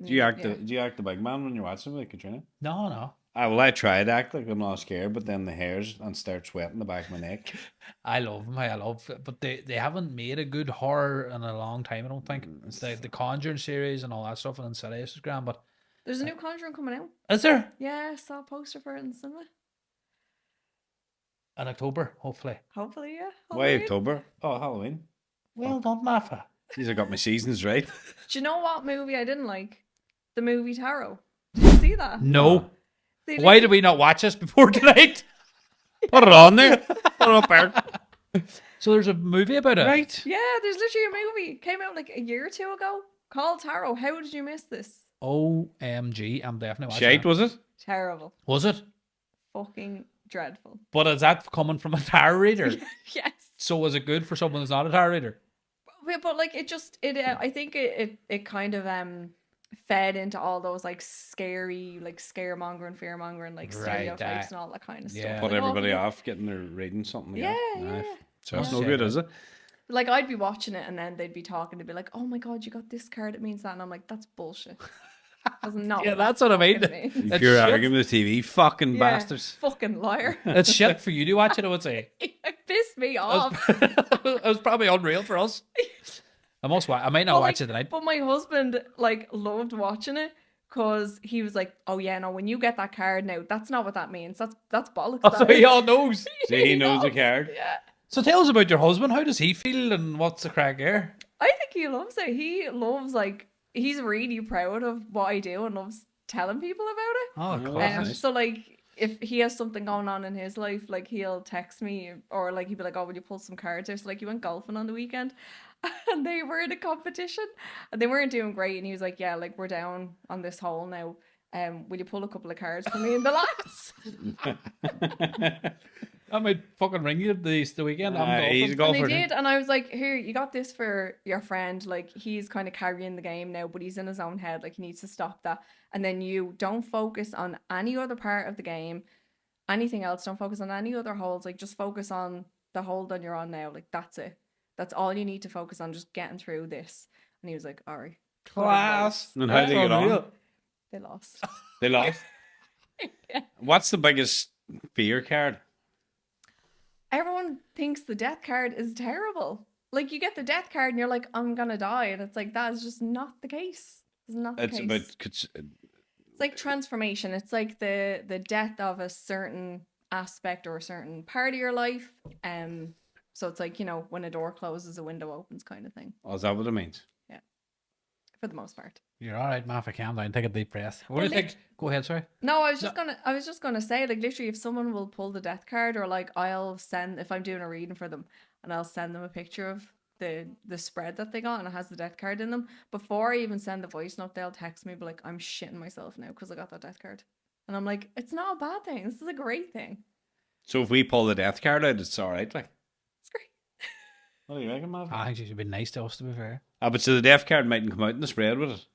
[SPEAKER 1] Do you act
[SPEAKER 4] yeah.
[SPEAKER 1] the big man when you're watching with Katrina?
[SPEAKER 2] no.
[SPEAKER 1] I tried to act like I'm not scared, but then the hairs and start sweating the back of my neck.
[SPEAKER 2] I love them. I love it. But they haven't made a good horror in a long time, I don't think. It's the Conjuring series and all that stuff and Insidious is grand, but
[SPEAKER 4] There's a new Conjuring coming out.
[SPEAKER 2] is there?
[SPEAKER 4] Yeah, I saw a poster for it in the cinema.
[SPEAKER 2] In October, hopefully.
[SPEAKER 4] Hopefully, yeah.
[SPEAKER 1] Why
[SPEAKER 4] Halloween.
[SPEAKER 1] October? Oh, Halloween.
[SPEAKER 2] Well done, Martha.
[SPEAKER 1] These I got my seasons right.
[SPEAKER 4] Do you know what movie I didn't like? The movie Tarot. Did you see that?
[SPEAKER 2] No.
[SPEAKER 4] They
[SPEAKER 2] Why
[SPEAKER 4] literally-
[SPEAKER 2] did we not watch this before tonight?
[SPEAKER 1] Put it on there. Put it up there.
[SPEAKER 2] So there's a movie about it.
[SPEAKER 1] Right.
[SPEAKER 4] Yeah, there's literally a movie. Came out like a year or two ago called Tarot. How did you miss this?
[SPEAKER 2] OMG, I'm definitely watching
[SPEAKER 1] Shite,
[SPEAKER 2] it.
[SPEAKER 1] was it?
[SPEAKER 4] Terrible.
[SPEAKER 2] Was it?
[SPEAKER 4] Fucking dreadful.
[SPEAKER 2] But is that coming from a tarot reader?
[SPEAKER 4] Yes.
[SPEAKER 2] So was it good for someone who's not a tarot reader?
[SPEAKER 4] But like I think it kind of fed into all those like scary, like scaremongering, fearmongering, like
[SPEAKER 2] Right,
[SPEAKER 4] stereotypes and all that kind of
[SPEAKER 2] yeah.
[SPEAKER 4] stuff.
[SPEAKER 1] Put
[SPEAKER 4] Like,
[SPEAKER 1] everybody
[SPEAKER 4] people-
[SPEAKER 1] off getting their reading something.
[SPEAKER 4] Yeah,
[SPEAKER 1] Aye.
[SPEAKER 4] yeah.
[SPEAKER 1] So that's
[SPEAKER 2] Yeah.
[SPEAKER 1] no good, is it?
[SPEAKER 4] Like I'd be watching it and then they'd be talking to be like, "Oh my god, you got this card. It means that," and I'm like, "That's bullshit." That's not.
[SPEAKER 2] Yeah, that's what I mean.
[SPEAKER 4] fucking means.
[SPEAKER 1] If
[SPEAKER 2] That's
[SPEAKER 1] you're
[SPEAKER 2] shit.
[SPEAKER 1] arguing with the TV, fucking
[SPEAKER 4] Yeah,
[SPEAKER 1] bastards.
[SPEAKER 4] fucking liar.
[SPEAKER 2] It's shit for you to watch it, I would say.
[SPEAKER 4] It pissed me off.
[SPEAKER 2] It was probably unreal for us. I might not
[SPEAKER 4] But,
[SPEAKER 2] watch
[SPEAKER 4] like,
[SPEAKER 2] it tonight.
[SPEAKER 4] But my husband like loved watching it because he was like, "Oh yeah, no, when you get that card now, that's not what that means. That's bollocks."
[SPEAKER 2] Oh, so
[SPEAKER 4] that
[SPEAKER 2] he
[SPEAKER 4] is."
[SPEAKER 2] all knows.
[SPEAKER 1] See, he knows the card.
[SPEAKER 4] Yeah.
[SPEAKER 2] So tell us about your husband. How does he feel and what's the crack here?
[SPEAKER 4] I think he loves it. He loves like he's really proud of what I do and loves telling people about it.
[SPEAKER 2] Oh, of
[SPEAKER 1] Oh,
[SPEAKER 2] course.
[SPEAKER 1] nice.
[SPEAKER 4] So like if he has something going on in his life, like he'll text me or like he'd be like, "Oh, will you pull some cards?" Or so like he went golfing on the weekend and they were in a competition and they weren't doing great and he was like, "Yeah, like we're down on this hole now. Will you pull a couple of cards for me and the lads?"
[SPEAKER 2] I might fucking ring you the weekend. I'm
[SPEAKER 1] He's a
[SPEAKER 2] golfing.
[SPEAKER 1] golfer.
[SPEAKER 4] And they did, and I was like, "Here, you got this for your friend. Like, he's kind of carrying the game now, but he's in his own head. Like, he needs to stop that. And then you don't focus on any other part of the game, anything else. Don't focus on any other holes. Like, just focus on the hole that you're on now. Like, that's it. That's all you need to focus on. Just getting through this." And he was like, "All right."
[SPEAKER 2] Class.
[SPEAKER 1] And how did they get on?
[SPEAKER 2] Unreal.
[SPEAKER 4] They lost.
[SPEAKER 1] They lost.
[SPEAKER 4] Yeah.
[SPEAKER 1] What's the biggest fear card?
[SPEAKER 4] Everyone thinks the death card is terrible. Like, you get the death card and you're like, "I'm gonna die," and it's like that is just not the case. It's not the
[SPEAKER 1] It's
[SPEAKER 4] case.
[SPEAKER 1] about
[SPEAKER 4] It's like transformation. It's like the death of a certain aspect or a certain part of your life. So it's like, you know, when a door closes, a window opens kind of thing,
[SPEAKER 1] oh, is that what it means?
[SPEAKER 4] for the most part.
[SPEAKER 2] You're all right, Mafa. Calm down. Take a deep breath. What do you
[SPEAKER 4] Well,
[SPEAKER 2] think? Go ahead, sorry.
[SPEAKER 4] No, I was just gonna say, like, literally, if someone will pull the death card, or like I'll send, if I'm doing a reading for them and I'll send them a picture of the spread that they got and it has the death card in them, before I even send the voice note, they'll text me, be like, "I'm shitting myself now because I got that death card." And I'm like, it's not a bad thing. This is a great thing.
[SPEAKER 1] So if we pull the death card out, it's all right. Like,
[SPEAKER 4] It's great.
[SPEAKER 1] what do you reckon, Mav?
[SPEAKER 2] I think she should be nice to us, to be fair.
[SPEAKER 1] But so the death card mightn't come out in the spread with it.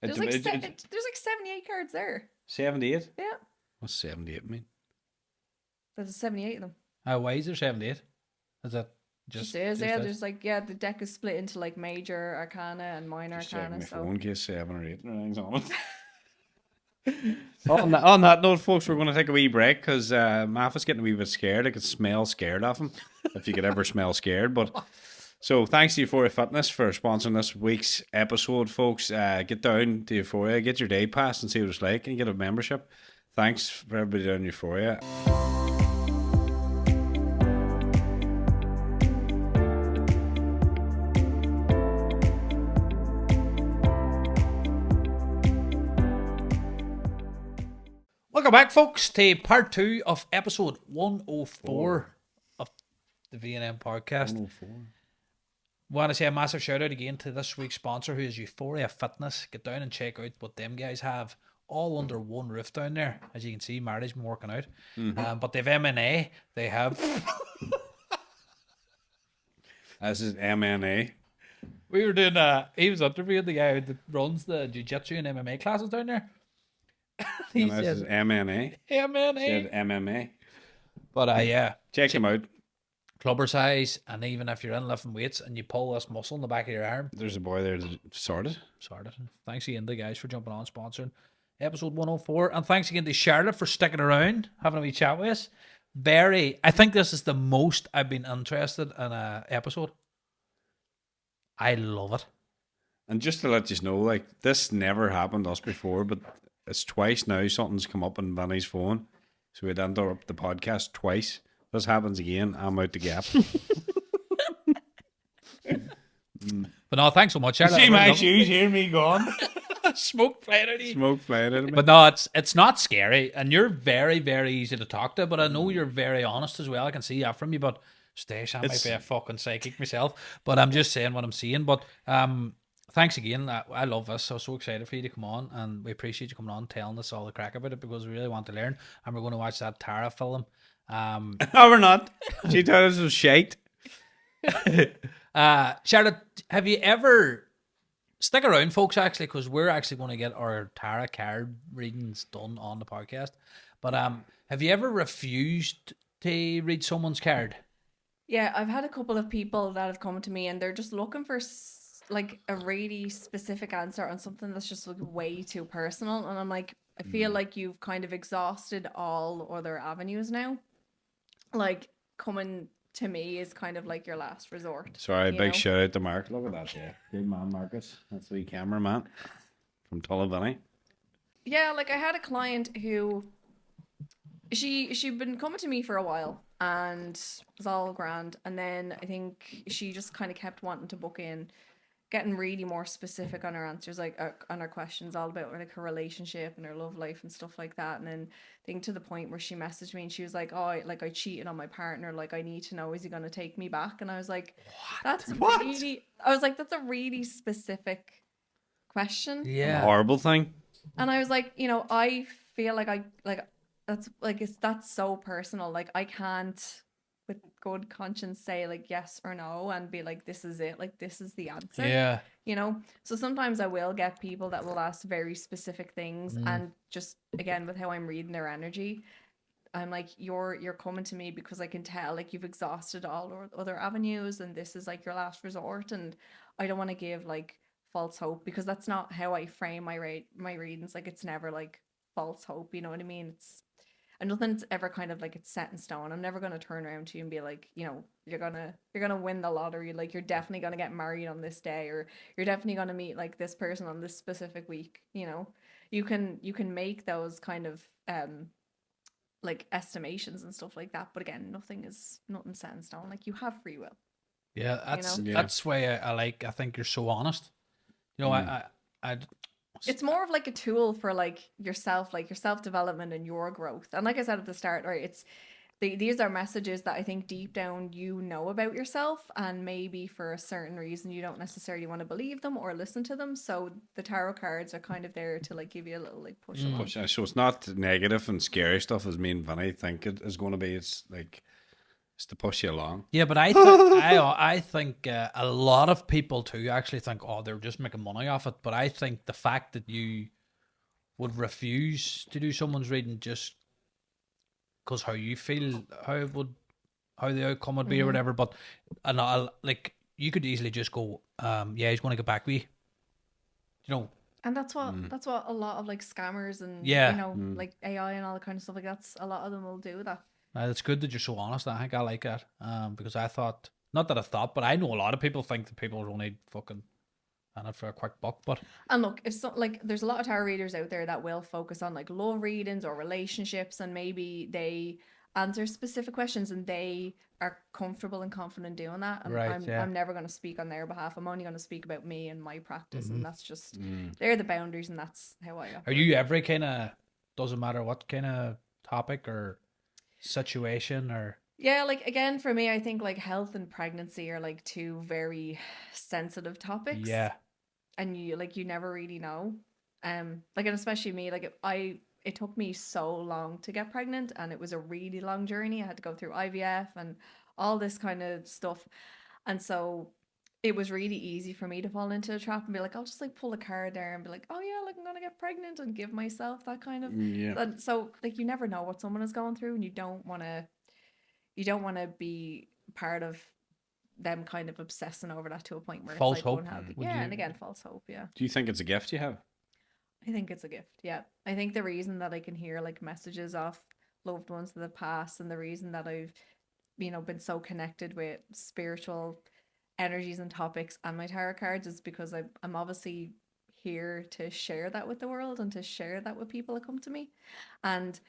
[SPEAKER 4] There's like 78 cards there.
[SPEAKER 1] 78.
[SPEAKER 4] Yeah.
[SPEAKER 1] What's 78 mean?
[SPEAKER 4] There's 78 of them.
[SPEAKER 2] Why is there 78? Is that
[SPEAKER 4] Just
[SPEAKER 2] just
[SPEAKER 4] is, yeah.
[SPEAKER 2] this?
[SPEAKER 4] There's like, yeah, the deck is split into like major arcana and minor
[SPEAKER 1] Just checking
[SPEAKER 4] arcana.
[SPEAKER 1] my
[SPEAKER 4] So
[SPEAKER 1] phone in case 7 or 8 or anything's on it. on that note, folks, we're going to take a wee break because Mafa's getting a wee bit scared. I could smell scared off him, if you could ever smell scared. But so thanks to Euphoria Fitness for sponsoring this week's episode, folks. Get down to Euphoria, get your day pass and see what it's like, and get a membership. Thanks for everybody down in Euphoria.
[SPEAKER 2] Welcome back, folks, to part 2 of episode 104 of the V&M podcast.
[SPEAKER 1] 104.
[SPEAKER 2] Want to say a massive shout out again to this week's sponsor, who is Euphoria Fitness. Get down and check out what them guys have all under one roof down there. As you can see, Marty's been working out. But they've M&A. They have.
[SPEAKER 1] This is MNA.
[SPEAKER 2] We were doing he was interviewing the guy that runs the jiu-jitsu and MMA classes down there. He
[SPEAKER 1] And this is
[SPEAKER 2] said
[SPEAKER 1] MNA.
[SPEAKER 2] M&A.
[SPEAKER 1] Said MMA.
[SPEAKER 2] But yeah,
[SPEAKER 1] Check him out.
[SPEAKER 2] clubber size, and even if you're in lifting weights and you pull this muscle in the back of your arm,
[SPEAKER 1] There's a boy there that sorted.
[SPEAKER 2] sorted. Thanks again to the guys for jumping on, sponsoring episode 104. And thanks again to Charlotte for sticking around, having a wee chat with us. Barry, I think this is the most I've been interested in a episode. I love it.
[SPEAKER 1] And just to let you know, like, this never happened to us before, but it's twice now something's come up on Vinny's phone. So we'd interrupt the podcast twice. This happens again, I'm out the gap.
[SPEAKER 2] But no, thanks so much, Charlotte.
[SPEAKER 1] See my shoes, hear me gone.
[SPEAKER 2] Smoke flying out of you.
[SPEAKER 1] Smoke flying out of me.
[SPEAKER 2] But no, it's not scary, and you're very, very easy to talk to. But I know you're very honest as well. I can see that from you. But Stash, I might
[SPEAKER 1] It's-
[SPEAKER 2] be a fucking psychic myself. But I'm just saying what I'm seeing. But thanks again. I love this. I'm so excited for you to come on, and we appreciate you coming on, telling us all the crack about it, because we really want to learn, and we're going to watch that Tara film.
[SPEAKER 1] No, we're not. She told us it was shite.
[SPEAKER 2] Charlotte, have you ever stick around, folks? Actually, because we're actually going to get our Tara card readings done on the podcast. But have you ever refused to read someone's card?
[SPEAKER 4] Yeah, I've had a couple of people that have come to me and they're just looking for like a really specific answer on something that's just like way too personal. And I'm like, I feel like you've kind of exhausted all other avenues now. Like, coming to me is kind of like your last resort.
[SPEAKER 1] Sorry,
[SPEAKER 4] you
[SPEAKER 1] big
[SPEAKER 4] know?
[SPEAKER 1] shout out to Mark. Look at that, yeah. Good man, Marcus. That's the wee cameraman from Tullavinny.
[SPEAKER 4] Yeah, like I had a client who she'd been coming to me for a while and it was all grand, and then I think she just kind of kept wanting to book in, getting really more specific on her answers, like on her questions, all about like her relationship and her love life and stuff like that. And then I think to the point where she messaged me and she was like, "Oh, I cheated on my partner. Like, I need to know, is he gonna take me back?" And I was like, "That's really," I was like, "That's a really specific question."
[SPEAKER 2] Yeah.
[SPEAKER 1] Horrible thing.
[SPEAKER 4] And I was like, I feel like that's so personal. Like, I can't with good conscience say like yes or no and be like, this is it, like this is the answer.
[SPEAKER 2] Yeah.
[SPEAKER 4] So sometimes I will get people that will ask very specific things, and just again with how I'm reading their energy, I'm like, you're coming to me because I can tell like you've exhausted all other avenues and this is like your last resort, and I don't want to give like false hope, because that's not how I frame my readings. Like, it's never like false hope, you know what I mean? And nothing's ever kind of like it's set in stone. I'm never gonna turn around to you and be like, you're gonna win the lottery, like you're definitely gonna get married on this day, or you're definitely gonna meet like this person on this specific week. You can make those kind of like estimations and stuff like that, but again, nothing's set in stone. Like, you have free will.
[SPEAKER 2] Yeah, that's
[SPEAKER 4] know?
[SPEAKER 2] that's why I think you're so honest. I
[SPEAKER 4] It's more of like a tool for like your self development and your growth. And like I said at the start, right, these are messages that I think deep down you know about yourself, and maybe for a certain reason you don't necessarily want to believe them or listen to them. So the tarot cards are kind of there to like give you a little like push along.
[SPEAKER 1] So it's not negative and scary stuff as me and Vinny think it is going to be. It's like, it's to push you along.
[SPEAKER 2] Yeah, but I think a lot of people too actually think, oh, they're just making money off it. But I think the fact that you would refuse to do someone's reading just because how you feel, how the outcome would be or whatever. But like, you could easily just go, yeah, he's going to get back with you.
[SPEAKER 4] And that's what a lot of like scammers and like AI and all that kind of stuff like that's a lot of them will do that.
[SPEAKER 2] It's good that you're so honest. I think I like that. Because I thought, not that I thought, but I know a lot of people think that people are only fucking in it for a quick buck. But
[SPEAKER 4] look, there's a lot of tarot readers out there that will focus on like love readings or relationships, and maybe they answer specific questions and they are comfortable and confident doing that. And I'm never going to speak on their behalf. I'm only going to speak about me and my practice, and that's just they're the boundaries, and that's how I operate.
[SPEAKER 2] Are you every kind of, doesn't matter what kind of topic or situation or?
[SPEAKER 4] Yeah, like again, for me, I think like health and pregnancy are like two very sensitive topics.
[SPEAKER 2] Yeah.
[SPEAKER 4] And you never really know. Like, and especially me, like it took me so long to get pregnant, and it was a really long journey. I had to go through IVF and all this kind of stuff. And so it was really easy for me to fall into a trap and be like, I'll just like pull a card there and be like, oh yeah, like I'm gonna get pregnant, and give myself that kind of. And so like, you never know what someone is going through, and you don't want to be part of them kind of obsessing over that to a point where
[SPEAKER 2] false
[SPEAKER 4] it's like
[SPEAKER 2] hope.
[SPEAKER 4] unhealthy. Yeah, and again, false hope. Yeah.
[SPEAKER 1] Do you think it's a gift you have?
[SPEAKER 4] I think it's a gift. Yeah. I think the reason that I can hear like messages of loved ones that have passed, and the reason that I've been so connected with spiritual energies and topics and my tarot cards is because I'm obviously here to share that with the world and to share that with people that come to me. And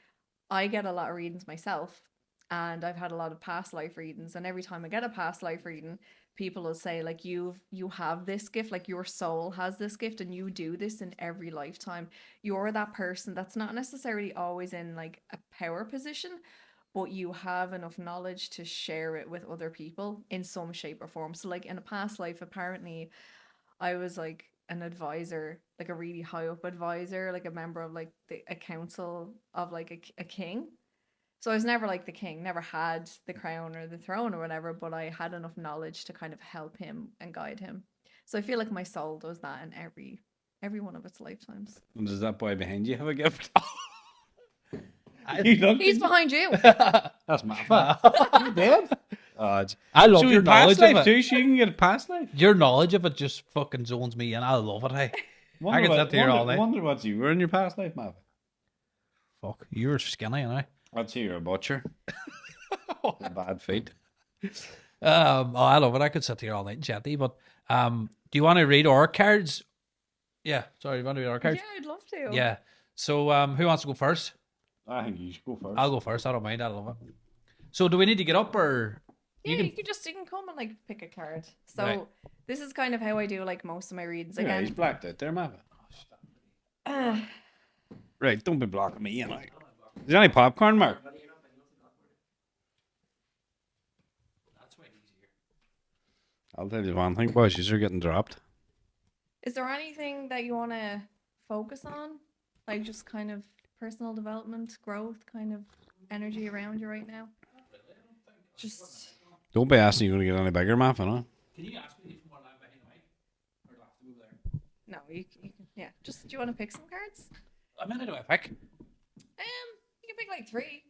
[SPEAKER 4] I get a lot of readings myself, and I've had a lot of past life readings, and every time I get a past life reading, people will say like, you have this gift, like your soul has this gift, and you do this in every lifetime. You're that person that's not necessarily always in like a power position, but you have enough knowledge to share it with other people in some shape or form. So like in a past life, apparently I was like an advisor, like a really high up advisor, like a member of like a council of like a king. So I was never like the king, never had the crown or the throne or whatever, but I had enough knowledge to kind of help him and guide him. So I feel like my soul does that in every one of its lifetimes.
[SPEAKER 1] And does that boy behind you have a gift?
[SPEAKER 4] He's behind you.
[SPEAKER 1] That's my fault. You dead?
[SPEAKER 2] I love
[SPEAKER 1] So
[SPEAKER 2] your
[SPEAKER 1] your past
[SPEAKER 2] knowledge of
[SPEAKER 1] life
[SPEAKER 2] it.
[SPEAKER 1] too, so you can get a past life.
[SPEAKER 2] Your knowledge of it just fucking zones me in. I love it. Hey, I can sit here all
[SPEAKER 1] I
[SPEAKER 2] night.
[SPEAKER 1] wonder what you were in your past life, Mav.
[SPEAKER 2] Fuck, you're skinny, and
[SPEAKER 1] I'd say you're a butcher. Bad feet.
[SPEAKER 2] I love it. I could sit here all night and chat to you, but do you want to read our cards? Yeah, sorry, you want to read our cards?
[SPEAKER 4] Yeah, I'd love to.
[SPEAKER 2] Yeah. So, who wants to go first?
[SPEAKER 1] I think you should go first.
[SPEAKER 2] I'll go first. I don't mind. I love it. So, do we need to get up or
[SPEAKER 4] Yeah, you can come and like pick a card. So
[SPEAKER 2] Right.
[SPEAKER 4] this is kind of how I do like most of my readings.
[SPEAKER 1] Yeah, he's
[SPEAKER 4] Again,
[SPEAKER 1] blacked out there, Mav. Right, don't be blocking me, you know. Is there any popcorn, Mark? I'll tell you one thing, boys. You're getting dropped.
[SPEAKER 4] is there anything that you want to focus on, like just kind of personal development, growth, kind of energy around you right now? Just
[SPEAKER 1] Don't be asking you're going to get any bigger, Mav, you know?
[SPEAKER 2] Can you ask me if you want to lie behind the mic? Or do I have to move there?
[SPEAKER 4] no, you can, yeah. Just do you want to pick some cards?
[SPEAKER 2] I mean, I do I pick?
[SPEAKER 4] You can pick like 3. Do you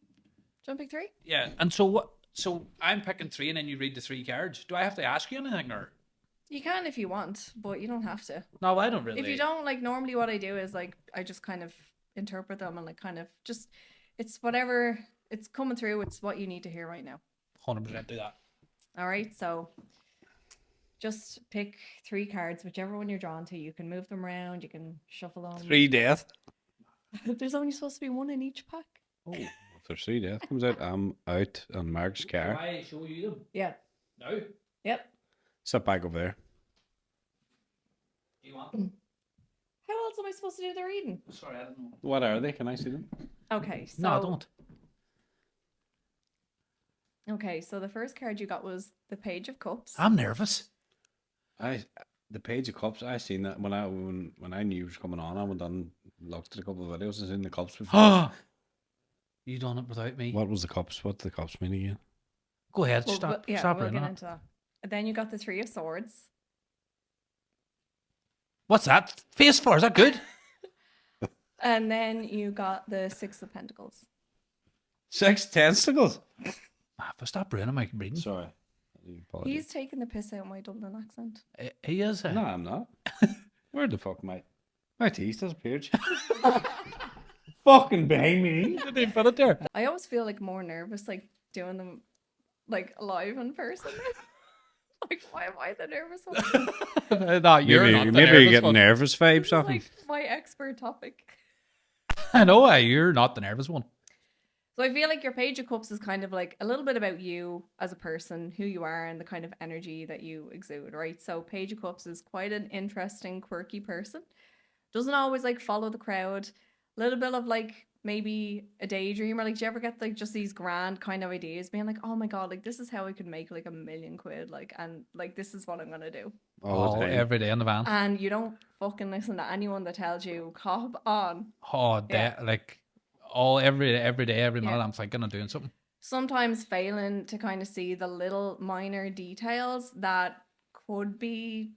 [SPEAKER 4] want to pick 3?
[SPEAKER 2] Yeah. And so what? So I'm picking 3, and then you read the 3 cards. Do I have to ask you anything, or
[SPEAKER 4] You can if you want, but you don't have to.
[SPEAKER 2] no? I don't really.
[SPEAKER 4] If you don't, like, normally what I do is like I just kind of interpret them and like kind of just it's whatever it's coming through. It's what you need to hear right now.
[SPEAKER 2] 100% do that.
[SPEAKER 4] All right, so just pick 3 cards, whichever one you're drawn to. You can move them around. You can shuffle them.
[SPEAKER 1] 3 death.
[SPEAKER 4] There's only supposed to be 1 in each pack.
[SPEAKER 1] Oh, if there's 3 death comes out, I'm out on Mark's car.
[SPEAKER 2] I show you them?
[SPEAKER 4] Yeah.
[SPEAKER 2] No.
[SPEAKER 4] Yep.
[SPEAKER 1] Sit back over there.
[SPEAKER 2] Do you want them?
[SPEAKER 4] How else am I supposed to do the reading?
[SPEAKER 2] Sorry, I don't know.
[SPEAKER 1] What are they? Can I see them?
[SPEAKER 4] Okay, so
[SPEAKER 2] No, I don't.
[SPEAKER 4] Okay, so the first card you got was the Page of Cups.
[SPEAKER 2] I'm nervous.
[SPEAKER 1] The Page of Cups. I seen that when I knew you was coming on. I went on looked at a couple of videos and seen the cups before.
[SPEAKER 2] You done it without me.
[SPEAKER 1] What was the cups? What did the cups mean again?
[SPEAKER 2] Go ahead.
[SPEAKER 4] Well,
[SPEAKER 2] Stop.
[SPEAKER 4] yeah,
[SPEAKER 2] Stop
[SPEAKER 4] we'll
[SPEAKER 2] right
[SPEAKER 4] get
[SPEAKER 2] now.
[SPEAKER 4] into that. And then you got the Three of Swords.
[SPEAKER 2] What's that? Face for? Is that good?
[SPEAKER 4] And then you got the Six of Pentacles.
[SPEAKER 1] 6 testicles.
[SPEAKER 2] Stop ruining my reading.
[SPEAKER 1] Sorry.
[SPEAKER 4] He's taking the piss out of my Dublin accent.
[SPEAKER 2] He is.
[SPEAKER 1] No, I'm not. Where the fuck am I? My teeth disappeared. Fucking behind me.
[SPEAKER 2] Did they put it there?
[SPEAKER 4] I always feel like more nervous, like doing them like live in person. Like, why am I the nervous one?
[SPEAKER 2] No, you're not.
[SPEAKER 1] Maybe you get
[SPEAKER 2] one.
[SPEAKER 1] nervous vibes
[SPEAKER 4] This is
[SPEAKER 1] off
[SPEAKER 4] like
[SPEAKER 1] him.
[SPEAKER 4] my expert topic.
[SPEAKER 2] I know. You're not the nervous one.
[SPEAKER 4] So I feel like your Page of Cups is kind of like a little bit about you as a person, who you are, and the kind of energy that you exude, right? So Page of Cups is quite an interesting, quirky person. Doesn't always like follow the crowd. A little bit of like maybe a daydreamer. Like, do you ever get like just these grand kind of ideas, being like, oh my god, like this is how I could make like £1 million, like, and like this is what I'm gonna do.
[SPEAKER 1] All the time.
[SPEAKER 2] Every day in the van.
[SPEAKER 4] And you don't fucking listen to anyone that tells you cop on.
[SPEAKER 2] Like every day, every minute.
[SPEAKER 4] Yeah.
[SPEAKER 2] I'm thinking of doing something.
[SPEAKER 4] Sometimes failing to kind of see the little minor details that could be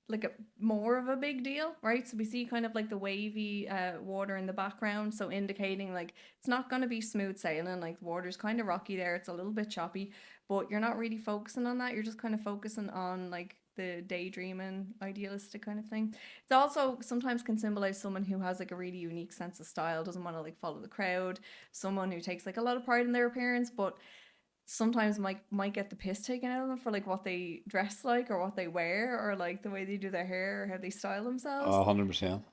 [SPEAKER 4] like more of a big deal, right? So we see kind of like the wavy water in the background, so indicating like it's not going to be smooth sailing, like the water's kind of rocky there, it's a little bit choppy, but you're not really focusing on that. You're just kind of focusing on like the daydreaming, idealistic kind of thing. It also sometimes can symbolize someone who has like a really unique sense of style, doesn't want to like follow the crowd, someone who takes like a lot of pride in their appearance, but sometimes might get the piss taken out of them for like what they dress like or what they wear or like the way they do their hair or how they style themselves.
[SPEAKER 1] 100%.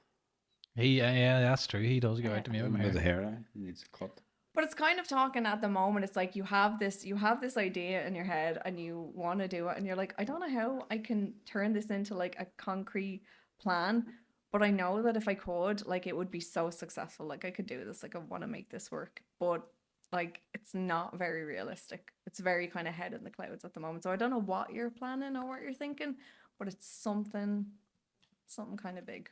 [SPEAKER 2] Yeah, that's true. He does go out to me with my
[SPEAKER 1] With the
[SPEAKER 2] hair.
[SPEAKER 1] hair, he needs a cut.
[SPEAKER 4] But it's kind of talking at the moment. It's like you have this idea in your head and you want to do it, and you're like, I don't know how I can turn this into like a concrete plan, but I know that if I could, like, it would be so successful. Like, I could do this. Like, I want to make this work, but like, it's not very realistic. It's very kind of head in the clouds at the moment. So I don't know what you're planning or what you're thinking, but it's something Something kind of big.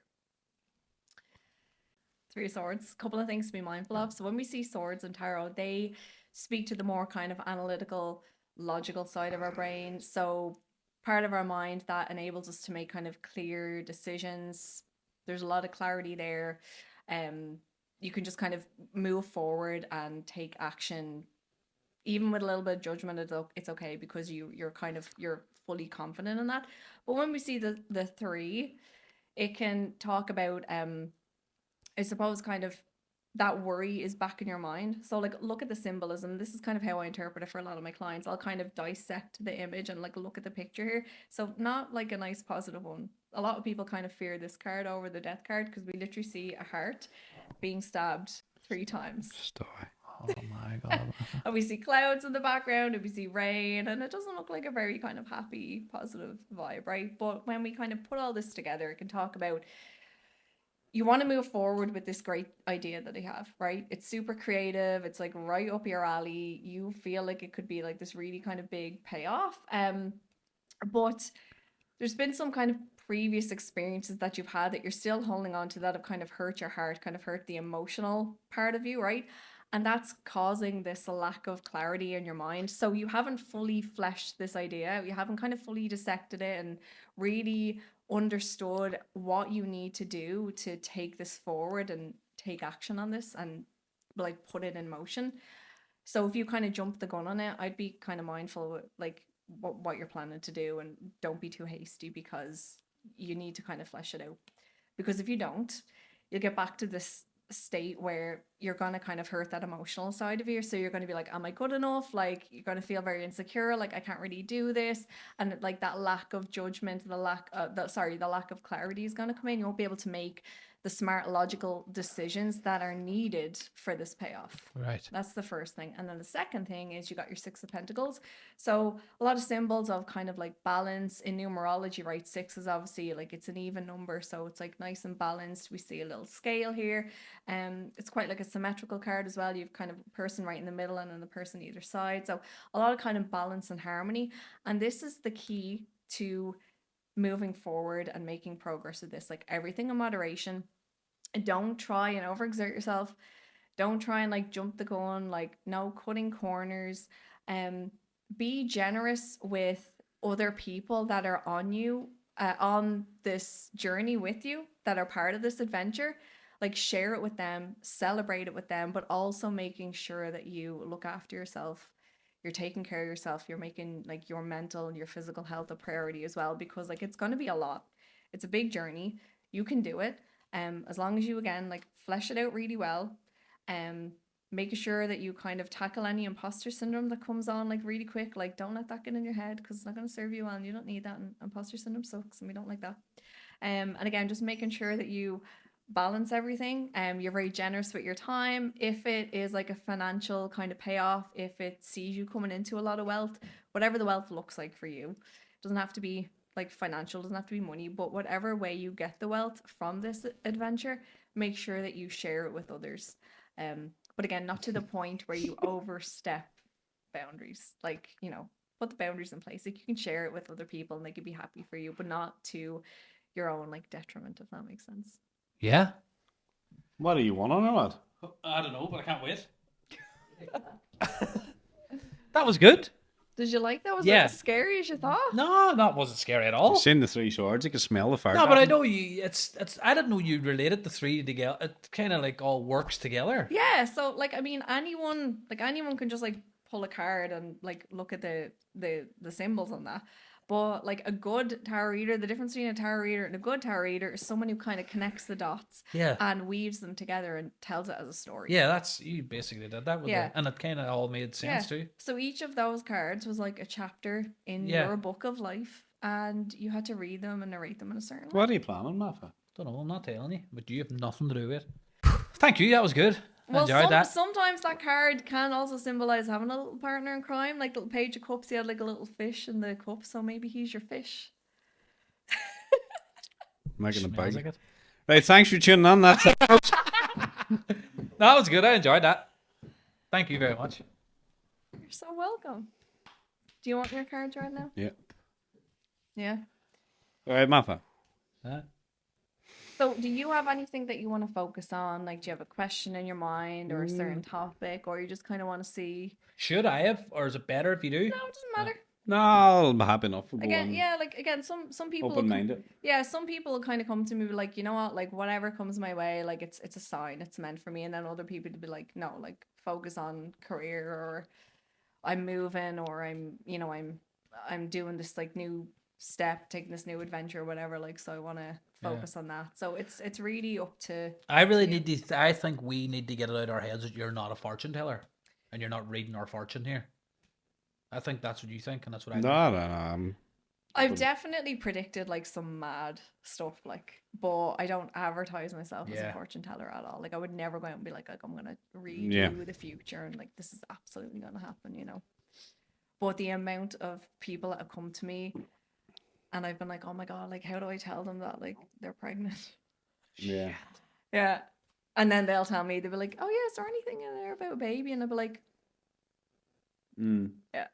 [SPEAKER 4] Three of Swords. Couple of things to be mindful of. So when we see swords in tarot, they speak to the more kind of analytical, logical side of our brain. So part of our mind that enables us to make kind of clear decisions. There's a lot of clarity there. You can just kind of move forward and take action, even with a little bit of judgment. It's okay because you're fully confident in that. But when we see the three, it can talk about I suppose kind of that worry is back in your mind. So like look at the symbolism. This is kind of how I interpret it for a lot of my clients. I'll kind of dissect the image and like look at the picture here. So not like a nice positive one. A lot of people kind of fear this card over the death card because we literally see a heart being stabbed 3 times.
[SPEAKER 1] Stop.
[SPEAKER 2] Oh my God.
[SPEAKER 4] And we see clouds in the background and we see rain, and it doesn't look like a very kind of happy, positive vibe, right? But when we kind of put all this together, it can talk about you want to move forward with this great idea that they have, right? It's super creative. It's like right up your alley. You feel like it could be like this really kind of big payoff. But there's been some kind of previous experiences that you've had that you're still holding on to that have kind of hurt your heart, kind of hurt the emotional part of you, right? And that's causing this lack of clarity in your mind. So you haven't fully fleshed this idea out. You haven't kind of fully dissected it and really understood what you need to do to take this forward and take action on this and like put it in motion. So if you kind of jump the gun on it, I'd be kind of mindful like what you're planning to do, and don't be too hasty because you need to kind of flesh it out. Because if you don't, you'll get back to this state where you're going to kind of hurt that emotional side of you. So you're going to be like, am I good enough? Like you're going to feel very insecure, like I can't really do this, and like that lack of judgment, the lack of clarity is going to come in. You won't be able to make the smart logical decisions that are needed for this payoff.
[SPEAKER 2] Right.
[SPEAKER 4] That's the first thing. And then the second thing is you got your 6 of Pentacles. So a lot of symbols of kind of like balance in numerology, right? 6 is obviously like it's an even number, so it's like nice and balanced. We see a little scale here. It's quite like a symmetrical card as well. You've kind of a person right in the middle and then the person either side. So a lot of kind of balance and harmony. And this is the key to moving forward and making progress with this. Like everything in moderation. Don't try and overexert yourself. Don't try and like jump the gun, like no cutting corners. Be generous with other people that are on you, on this journey with you, that are part of this adventure. Like share it with them, celebrate it with them, but also making sure that you look after yourself. You're taking care of yourself. You're making like your mental and your physical health a priority as well, because like it's going to be a lot. It's a big journey. You can do it. As long as you, again, like flesh it out really well, making sure that you kind of tackle any imposter syndrome that comes on like really quick. Like don't let that get in your head because it's not going to serve you well, and you don't need that. And imposter syndrome sucks and we don't like that. And again, just making sure that you balance everything. You're very generous with your time. If it is like a financial kind of payoff, if it sees you coming into a lot of wealth, whatever the wealth looks like for you, it doesn't have to be like financial, doesn't have to be money, but whatever way you get the wealth from this adventure, make sure that you share it with others. But again, not to the point where you overstep boundaries. Like, you know, put the boundaries in place. Like you can share it with other people and they could be happy for you, but not to your own like detriment, if that makes sense.
[SPEAKER 2] Yeah.
[SPEAKER 1] What do you want on or what?
[SPEAKER 2] I don't know, but I can't wait. That was good.
[SPEAKER 4] Did you like that? Was
[SPEAKER 2] Yeah.
[SPEAKER 4] it as scary as you thought?
[SPEAKER 2] No, that wasn't scary at all.
[SPEAKER 1] You've seen the 3 swords, you can smell the fire.
[SPEAKER 2] No, but I know you. It's. I didn't know you related the 3 together. It kind of like all works together.
[SPEAKER 4] Yeah, so like I mean anyone can just like pull a card and like look at the symbols on that. But like a good tarot reader, the difference between a tarot reader and a good tarot reader is someone who kind of connects the dots and weaves them together and tells it as a story.
[SPEAKER 2] Yeah, that's you basically did that with it, and it kind of all made sense too.
[SPEAKER 4] So each of those cards was like a chapter in your book of life, and you had to read them and narrate them in a certain way.
[SPEAKER 1] What are you planning, Martha?
[SPEAKER 2] Don't know, I'm not telling you, but you have nothing to do with it. Thank you, that was good.
[SPEAKER 4] Well,
[SPEAKER 2] Enjoyed that.
[SPEAKER 4] Sometimes that card can also symbolize having a little partner in crime, like little Page of Cups. He had like a little fish in the cup, so maybe he's your fish.
[SPEAKER 1] Making a
[SPEAKER 2] Smells
[SPEAKER 1] bag.
[SPEAKER 2] like it.
[SPEAKER 1] Right, thanks for tuning in. That's it.
[SPEAKER 2] That was good. I enjoyed that. Thank you very much.
[SPEAKER 4] You're so welcome. Do you want your cards right now?
[SPEAKER 1] Yeah.
[SPEAKER 4] Yeah.
[SPEAKER 1] All right, Martha.
[SPEAKER 2] Huh?
[SPEAKER 4] So, do you have anything that you want to focus on? Like, do you have a question in your mind or a certain
[SPEAKER 1] Mm.
[SPEAKER 4] topic, or you just kind of want to see?
[SPEAKER 2] Should I have, or is it better if you do?
[SPEAKER 4] No, it doesn't matter.
[SPEAKER 1] No, I'm happy enough for
[SPEAKER 4] Again,
[SPEAKER 1] going
[SPEAKER 4] yeah, like again, some people will
[SPEAKER 1] open
[SPEAKER 4] come,
[SPEAKER 1] minded.
[SPEAKER 4] yeah, some people will kind of come to me like, you know what, like whatever comes my way, like it's a sign, it's meant for me, and then other people to be like, no, like focus on career, or I'm moving, or I'm doing this like new step, taking this new adventure, or whatever, like, so I want to focus on that. So it's really up to
[SPEAKER 2] I really
[SPEAKER 4] you.
[SPEAKER 2] need to. I think we need to get it out of our heads that you're not a fortune teller, and you're not reading our fortune here. I think that's what you think, and that's what I think.
[SPEAKER 1] No. I'm
[SPEAKER 4] I've
[SPEAKER 1] open.
[SPEAKER 4] definitely predicted like some mad stuff, like, but I don't advertise myself as a
[SPEAKER 2] Yeah.
[SPEAKER 4] fortune teller at all. Like, I would never go out and be like I'm gonna read
[SPEAKER 1] Yeah.
[SPEAKER 4] you the future and like this is absolutely gonna happen, you know. But the amount of people that have come to me and I've been like, oh my god, like how do I tell them that like they're pregnant?
[SPEAKER 1] Yeah.
[SPEAKER 4] Yeah. And then they'll tell me, they'll be like, oh yeah, is there anything in there about a baby? And I'll be like, yeah.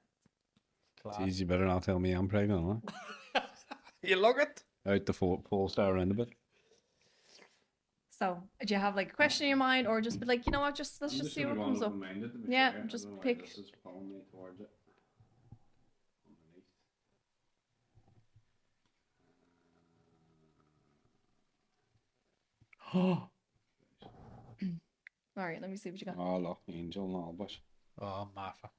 [SPEAKER 1] It's easy, better not tell me I'm pregnant, huh?
[SPEAKER 2] You look it.
[SPEAKER 1] Out the Polestar end of it.
[SPEAKER 4] So do you have like a question in your mind, or just be like, you know what, let's just see what comes up? Yeah, just pick.
[SPEAKER 1] This is pulling me towards it.
[SPEAKER 4] All right, let me see what you got.
[SPEAKER 1] Oh, look, angel and all, but
[SPEAKER 2] Oh, Martha.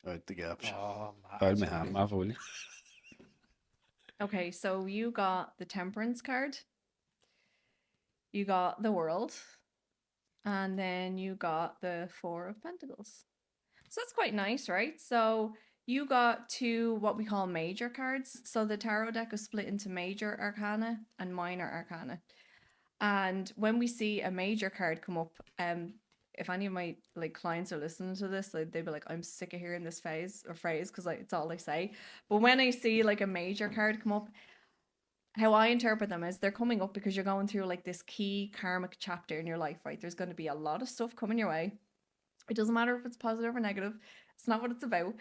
[SPEAKER 1] out the gaps.
[SPEAKER 2] Oh,
[SPEAKER 1] Hold my hand, Mav, will you?
[SPEAKER 4] Okay, so you got the Temperance card, you got the World, and then you got the Four of Pentacles. So that's quite nice, right? So you got two what we call major cards. So the tarot deck is split into major arcana and minor arcana. And when we see a major card come up, if any of my like clients are listening to this, like, they'd be like, I'm sick of hearing this phrase because like it's all I say. But when I see like a major card come up, how I interpret them is they're coming up because you're going through like this key karmic chapter in your life, right? There's going to be a lot of stuff coming your way. It doesn't matter if it's positive or negative. It's not what it's about.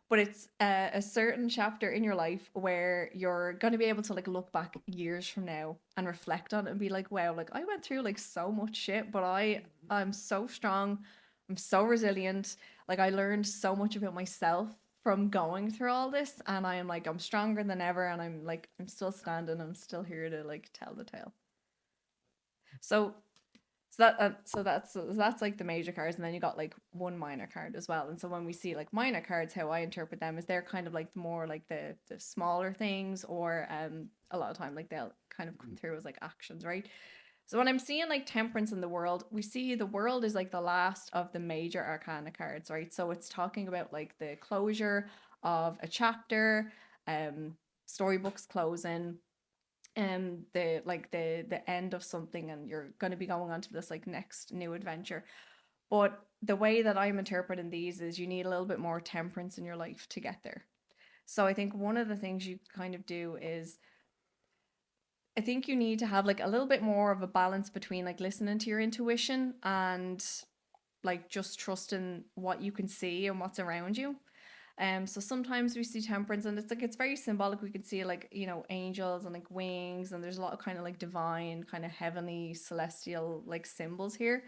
[SPEAKER 4] But it's a certain chapter in your life where you're going to be able to like look back years from now and reflect on it and be like, wow, like I went through like so much shit, but I'm so strong. I'm so resilient. Like I learned so much about myself from going through all this, and I am like I'm stronger than ever, and I'm still standing. I'm still here to like tell the tale. So that's like the major cards, and then you got like one minor card as well. And so when we see like minor cards, how I interpret them is they're kind of like more like the smaller things, or a lot of time like they'll kind of come through as like actions, right? So when I'm seeing like Temperance in the World, we see the World is like the last of the major arcana cards, right? So it's talking about like the closure of a chapter, storybooks closing, the end of something, and you're going to be going on to this like next new adventure. But the way that I'm interpreting these is you need a little bit more temperance in your life to get there. So I think one of the things you kind of do is I think you need to have like a little bit more of a balance between like listening to your intuition and like just trusting what you can see and what's around you. So sometimes we see temperance, and it's like it's very symbolic. We can see like, you know, angels and like wings, and there's a lot of kind of like divine, kind of heavenly, celestial like symbols here.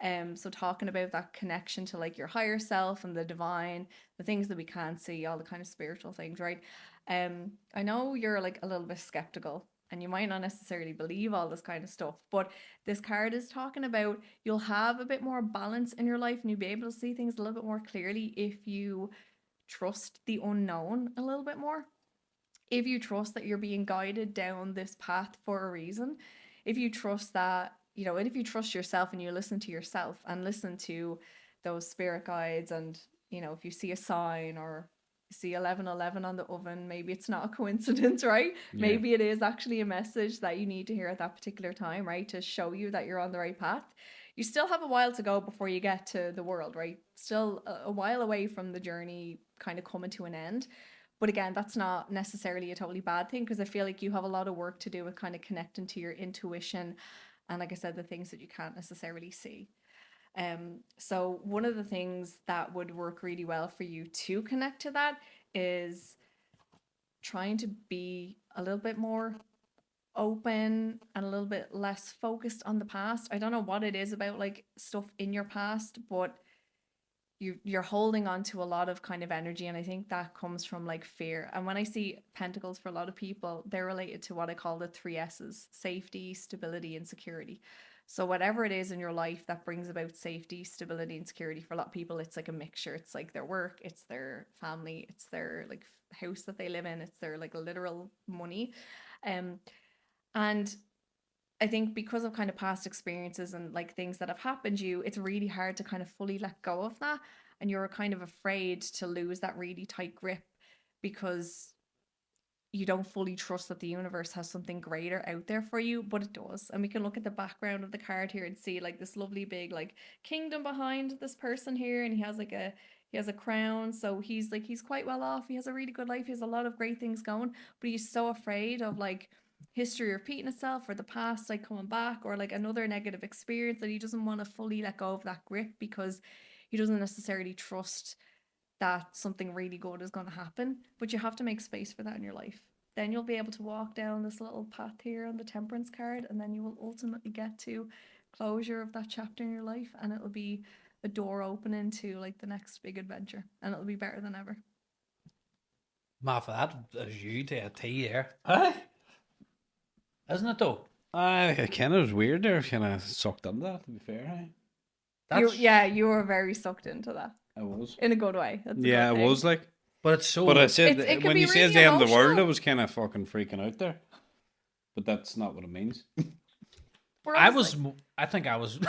[SPEAKER 4] So talking about that connection to like your higher self and the divine, the things that we can't see, all the kind of spiritual things, right? I know you're like a little bit skeptical and you might not necessarily believe all this kind of stuff, but this card is talking about you'll have a bit more balance in your life and you'll be able to see things a little bit more clearly if you trust the unknown a little bit more. If you trust that you're being guided down this path for a reason, if you trust that, you know, and if you trust yourself and you listen to yourself and listen to those spirit guides, and, you know, if you see a sign or see 1111 on the oven, maybe it's not a coincidence, right?
[SPEAKER 1] Yeah.
[SPEAKER 4] Maybe it is actually a message that you need to hear at that particular time, right? To show you that you're on the right path. You still have a while to go before you get to the World, right? Still a while away from the journey kind of coming to an end. But again, that's not necessarily a totally bad thing, because I feel like you have a lot of work to do with kind of connecting to your intuition and, like I said, the things that you can't necessarily see. So one of the things that would work really well for you to connect to that is trying to be a little bit more open and a little bit less focused on the past. I don't know what it is about like stuff in your past, but you're holding on to a lot of kind of energy, and I think that comes from like fear. And when I see pentacles for a lot of people, they're related to what I call the 3 S's: safety, stability, and security. So whatever it is in your life that brings about safety, stability, and security, for a lot of people it's like a mixture. It's like their work, it's their family, it's their like house that they live in, it's their like literal money. And I think because of kind of past experiences and like things that have happened to you, it's really hard to kind of fully let go of that. And you're kind of afraid to lose that really tight grip because you don't fully trust that the universe has something greater out there for you, but it does. And we can look at the background of the card here and see like this lovely big like kingdom behind this person here, and he has a crown, so he's quite well off. He has a really good life. He has a lot of great things going, but he's so afraid of like history repeating itself, or the past like coming back, or like another negative experience, that he doesn't want to fully let go of that grip because he doesn't necessarily trust that something really good is going to happen. But you have to make space for that in your life. Then you'll be able to walk down this little path here on the Temperance card, and then you will ultimately get to closure of that chapter in your life, and it'll be a door opening to like the next big adventure, and it'll be better than ever.
[SPEAKER 2] Matt, for that as you to a T there,
[SPEAKER 1] Huh?
[SPEAKER 2] isn't it though?
[SPEAKER 1] I kind of was weird there, kind of sucked into that, to be fair.
[SPEAKER 4] You were very sucked into that
[SPEAKER 1] I was.
[SPEAKER 4] in a good way. That's a
[SPEAKER 1] Yeah,
[SPEAKER 4] good
[SPEAKER 1] it
[SPEAKER 4] thing.
[SPEAKER 1] was like.
[SPEAKER 2] But it's so.
[SPEAKER 1] But I said,
[SPEAKER 4] it can
[SPEAKER 1] when
[SPEAKER 4] be
[SPEAKER 1] you says
[SPEAKER 4] really
[SPEAKER 1] the end of the world, I
[SPEAKER 4] emotional.
[SPEAKER 1] was kind of fucking freaking out there. But that's not what it means.
[SPEAKER 4] We're
[SPEAKER 2] I
[SPEAKER 4] always
[SPEAKER 2] was.
[SPEAKER 4] like,
[SPEAKER 2] I think I was.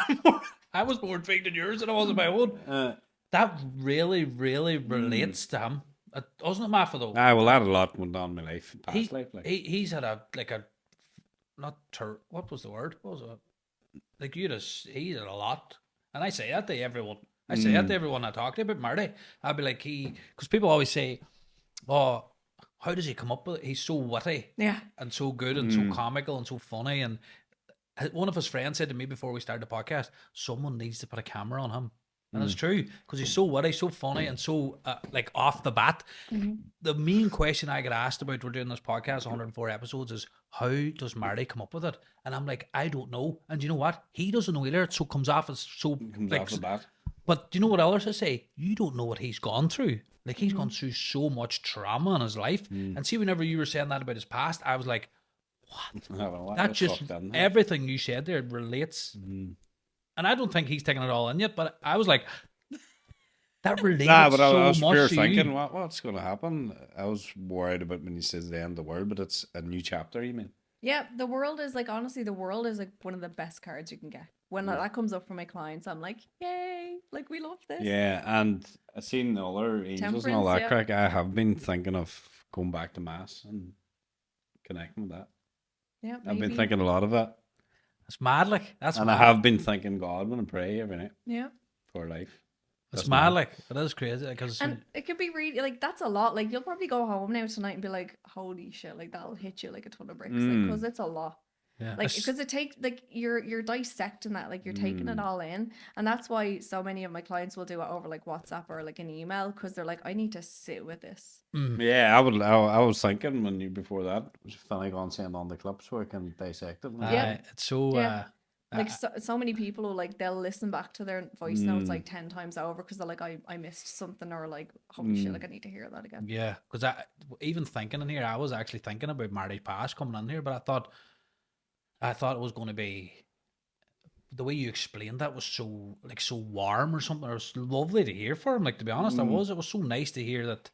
[SPEAKER 2] I was more intrigued in yours than I was in my own. That really, really relates to him. Wasn't it, Matt, though?
[SPEAKER 1] Well, that a lot went on in my life, past life. Like.
[SPEAKER 2] He's had what was the word? What was it? Like he had a lot, and I say that to everyone. I say that to everyone I talk to about Marty. I'd be like, because people always say, "Oh, how does he come up with it? He's so witty,
[SPEAKER 4] yeah.
[SPEAKER 2] and so good, and so comical, and so funny." And one of his friends said to me before we started the podcast, "Someone needs to put a camera on him." And it's true, because he's so witty, so funny, and so like off the bat. The main question I get asked about, we're doing this podcast, 104 episodes, is how does Marty come up with it? And I'm like, I don't know. And you know what? He doesn't know either. It so comes off as so
[SPEAKER 1] Comes
[SPEAKER 2] like,
[SPEAKER 1] off the bat.
[SPEAKER 2] but do you know what others say? You don't know what he's gone through. Like he's gone through so much trauma in his life. And see, whenever you were saying that about his past, I was like, that just everything you said there relates. And I don't think he's taken it all in yet, but I was like, that relates
[SPEAKER 1] but
[SPEAKER 2] so
[SPEAKER 1] I was
[SPEAKER 2] much
[SPEAKER 1] pure
[SPEAKER 2] to
[SPEAKER 1] thinking,
[SPEAKER 2] you.
[SPEAKER 1] what's going to happen? I was worried about when he says the end of the world, but it's a new chapter, you mean?
[SPEAKER 4] Yeah, the world is like, honestly, the world is like one of the best cards you can get. When that comes up for my clients, I'm like, yay, like we love this.
[SPEAKER 1] Yeah, and I've seen the other angels and all that
[SPEAKER 4] Temperance,
[SPEAKER 1] crack. I have been thinking of going back to Mass and connecting with that.
[SPEAKER 4] Yeah,
[SPEAKER 1] I've been
[SPEAKER 4] maybe.
[SPEAKER 1] thinking a lot of that.
[SPEAKER 2] It's mad, like that's
[SPEAKER 1] And
[SPEAKER 2] mad.
[SPEAKER 1] I have been thanking God when I pray every night
[SPEAKER 4] Yeah.
[SPEAKER 1] for life.
[SPEAKER 2] It's
[SPEAKER 1] That's
[SPEAKER 2] mad,
[SPEAKER 1] mad.
[SPEAKER 2] like it is crazy. Because
[SPEAKER 4] And it could be really, like, that's a lot. Like, you'll probably go home now tonight and be like, holy shit, like, that'll hit you like a ton of bricks. Like, because it's a lot.
[SPEAKER 2] yeah,
[SPEAKER 4] Like, because it takes, like, you're dissecting that, like, you're taking it all in. And that's why so many of my clients will do it over, like, WhatsApp or, like, an email, because they're like, I need to sit with this.
[SPEAKER 1] Yeah, I was thinking when you before that, was finally going to send on the clip so I can dissect it.
[SPEAKER 4] Yeah.
[SPEAKER 2] it's so.
[SPEAKER 4] Yeah. Like, so many people who, like, they'll listen back to their voice notes, like, 10 times over, because they're like, I missed something, or, like, holy shit, like, I need to hear that again.
[SPEAKER 2] Yeah, because even thinking in here, I was actually thinking about Marty's past coming in here, but I thought it was going to be the way you explained that was so warm or something. It was lovely to hear for him. Like, to be honest, it was so nice to hear that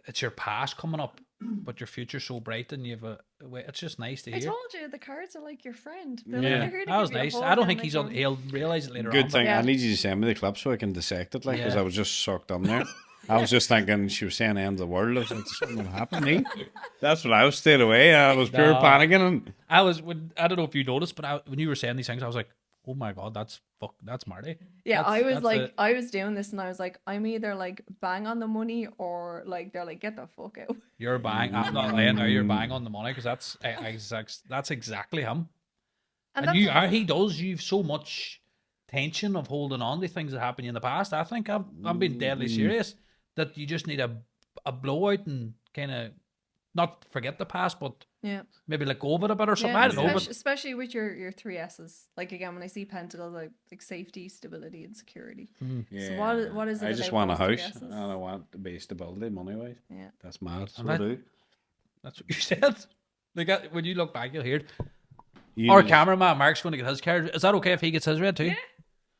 [SPEAKER 2] it's your past coming up, but your future's so bright, and it's just nice to hear.
[SPEAKER 4] I told you, the cards are like your friend. They're
[SPEAKER 2] Yeah,
[SPEAKER 4] like, here to
[SPEAKER 2] that was
[SPEAKER 4] give you a
[SPEAKER 2] nice.
[SPEAKER 4] hug
[SPEAKER 2] I don't
[SPEAKER 4] and,
[SPEAKER 2] think
[SPEAKER 4] like,
[SPEAKER 2] he'll realize it later on.
[SPEAKER 1] Good
[SPEAKER 2] but
[SPEAKER 1] thing.
[SPEAKER 4] yeah.
[SPEAKER 1] I need you to send me the clip so I can dissect it, like, because
[SPEAKER 2] Yeah.
[SPEAKER 1] I was just sucked on there. I was just thinking she was saying the end of the world. I was like, something will happen to me. That's what I was stayed away. I was pure
[SPEAKER 2] No.
[SPEAKER 1] panicking. And
[SPEAKER 2] I don't know if you noticed, but when you were saying these things, I was like, oh my god, that's Marty.
[SPEAKER 4] Yeah,
[SPEAKER 2] That's-
[SPEAKER 4] I was
[SPEAKER 2] that's
[SPEAKER 4] like,
[SPEAKER 2] it.
[SPEAKER 4] I was doing this, and I was like, I'm either like bang on the money, or like they're like, get the fuck out.
[SPEAKER 2] You're bang. I'm not lying now. You're bang on the money, because that's exactly him.
[SPEAKER 4] And
[SPEAKER 2] And
[SPEAKER 4] that's,
[SPEAKER 2] he does. You've so much tension of holding on to things that happened in the past. I think I'm being deadly serious. That you just need a blowout and kind of not forget the past, but
[SPEAKER 4] Yeah.
[SPEAKER 2] maybe let go of it a bit or something. I don't know,
[SPEAKER 4] especially,
[SPEAKER 2] but
[SPEAKER 4] especially with your three S's. Like again, when I see pentacles, like safety, stability, and security.
[SPEAKER 1] Yeah.
[SPEAKER 4] So what is it
[SPEAKER 1] I just
[SPEAKER 4] about
[SPEAKER 1] want a
[SPEAKER 4] those three
[SPEAKER 1] house
[SPEAKER 4] S's?
[SPEAKER 1] and I want to be stability money wise.
[SPEAKER 4] Yeah.
[SPEAKER 1] That's mad. So
[SPEAKER 2] And
[SPEAKER 1] I
[SPEAKER 2] that-
[SPEAKER 1] do.
[SPEAKER 2] that's what you said. Like, when you look back, you'll hear it.
[SPEAKER 1] You
[SPEAKER 2] Our
[SPEAKER 1] know-
[SPEAKER 2] cameraman Mark's going to get his card. Is that okay if he gets his read too?
[SPEAKER 4] Yeah.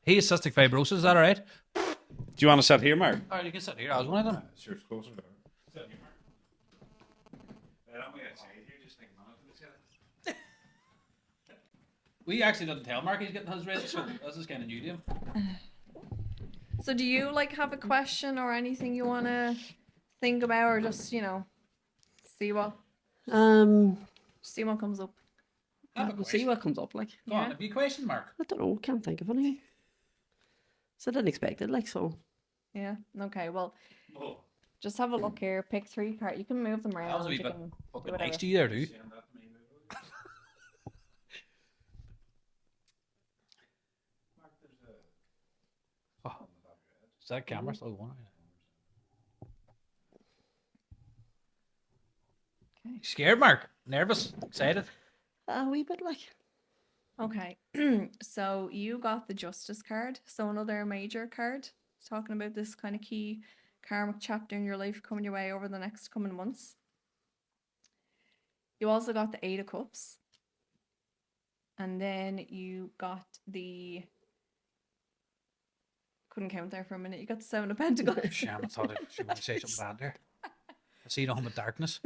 [SPEAKER 2] He has cystic fibrosis. Is that all right?
[SPEAKER 1] Do you want to sit here, Mark?
[SPEAKER 2] All right, you can sit here. I was one of them.
[SPEAKER 1] Sure, it's closer to her. Sit here, Mark. I'm outside here, just think a minute.
[SPEAKER 2] We actually didn't tell Mark he's getting his read, so this is kind of new to him.
[SPEAKER 4] So do you like have a question or anything you want to think about, or just see what comes up?
[SPEAKER 5] We'll see what comes up. Like,
[SPEAKER 2] Go on, have you a question, Mark?
[SPEAKER 5] I don't know. Can't think of anything. So I didn't expect it. Like, so
[SPEAKER 4] Yeah. Okay. Well, just have a look here. Pick 3 cards. You can move them around.
[SPEAKER 2] That was a wee
[SPEAKER 4] you
[SPEAKER 2] bit
[SPEAKER 4] can do
[SPEAKER 2] fucking
[SPEAKER 4] whatever.
[SPEAKER 2] nice to you there, dude. Oh, is that camera still going?
[SPEAKER 4] Okay.
[SPEAKER 2] Scared, Mark? Nervous? Excited?
[SPEAKER 5] a wee bit like.
[SPEAKER 4] Okay. So you got the Justice card. So another major card. Talking about this kind of key karmic chapter in your life coming your way over the next coming months. You also got the 8 of Cups. And then you got the... Couldn't count there for a minute. You got the 7 of Pentacles.
[SPEAKER 2] Sham, I thought she would say something bad there. I see nothing but darkness.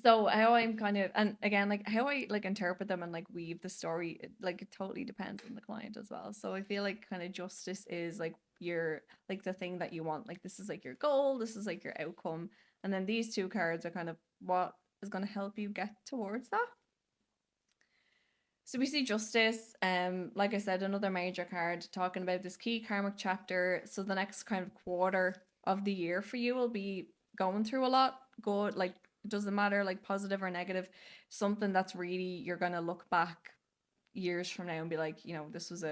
[SPEAKER 4] So how I'm kind of, and again, like how I like interpret them and like weave the story, it totally depends on the client as well. So I feel like kind of justice is like your, like the thing that you want. Like this is like your goal, this is like your outcome. And then these 2 cards are kind of what is going to help you get towards that. So we see justice, like I said, another major card talking about this key karmic chapter. So the next kind of quarter of the year for you will be going through a lot. Good, like it doesn't matter, like positive or negative, something that's really you're gonna look back years from now and be like, this is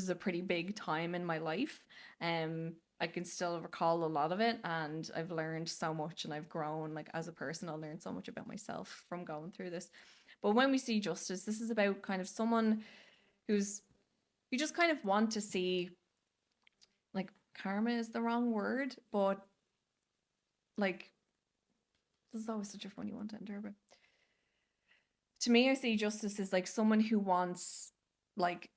[SPEAKER 4] a pretty big time in my life. I can still recall a lot of it, and I've learned so much, and I've grown like as a person. I learned so much about myself from going through this. But when we see justice, this is about kind of someone who's, you just kind of want to see, like karma is the wrong word, but like, this is always such a funny one to interpret. To me, I see justice as like someone who wants like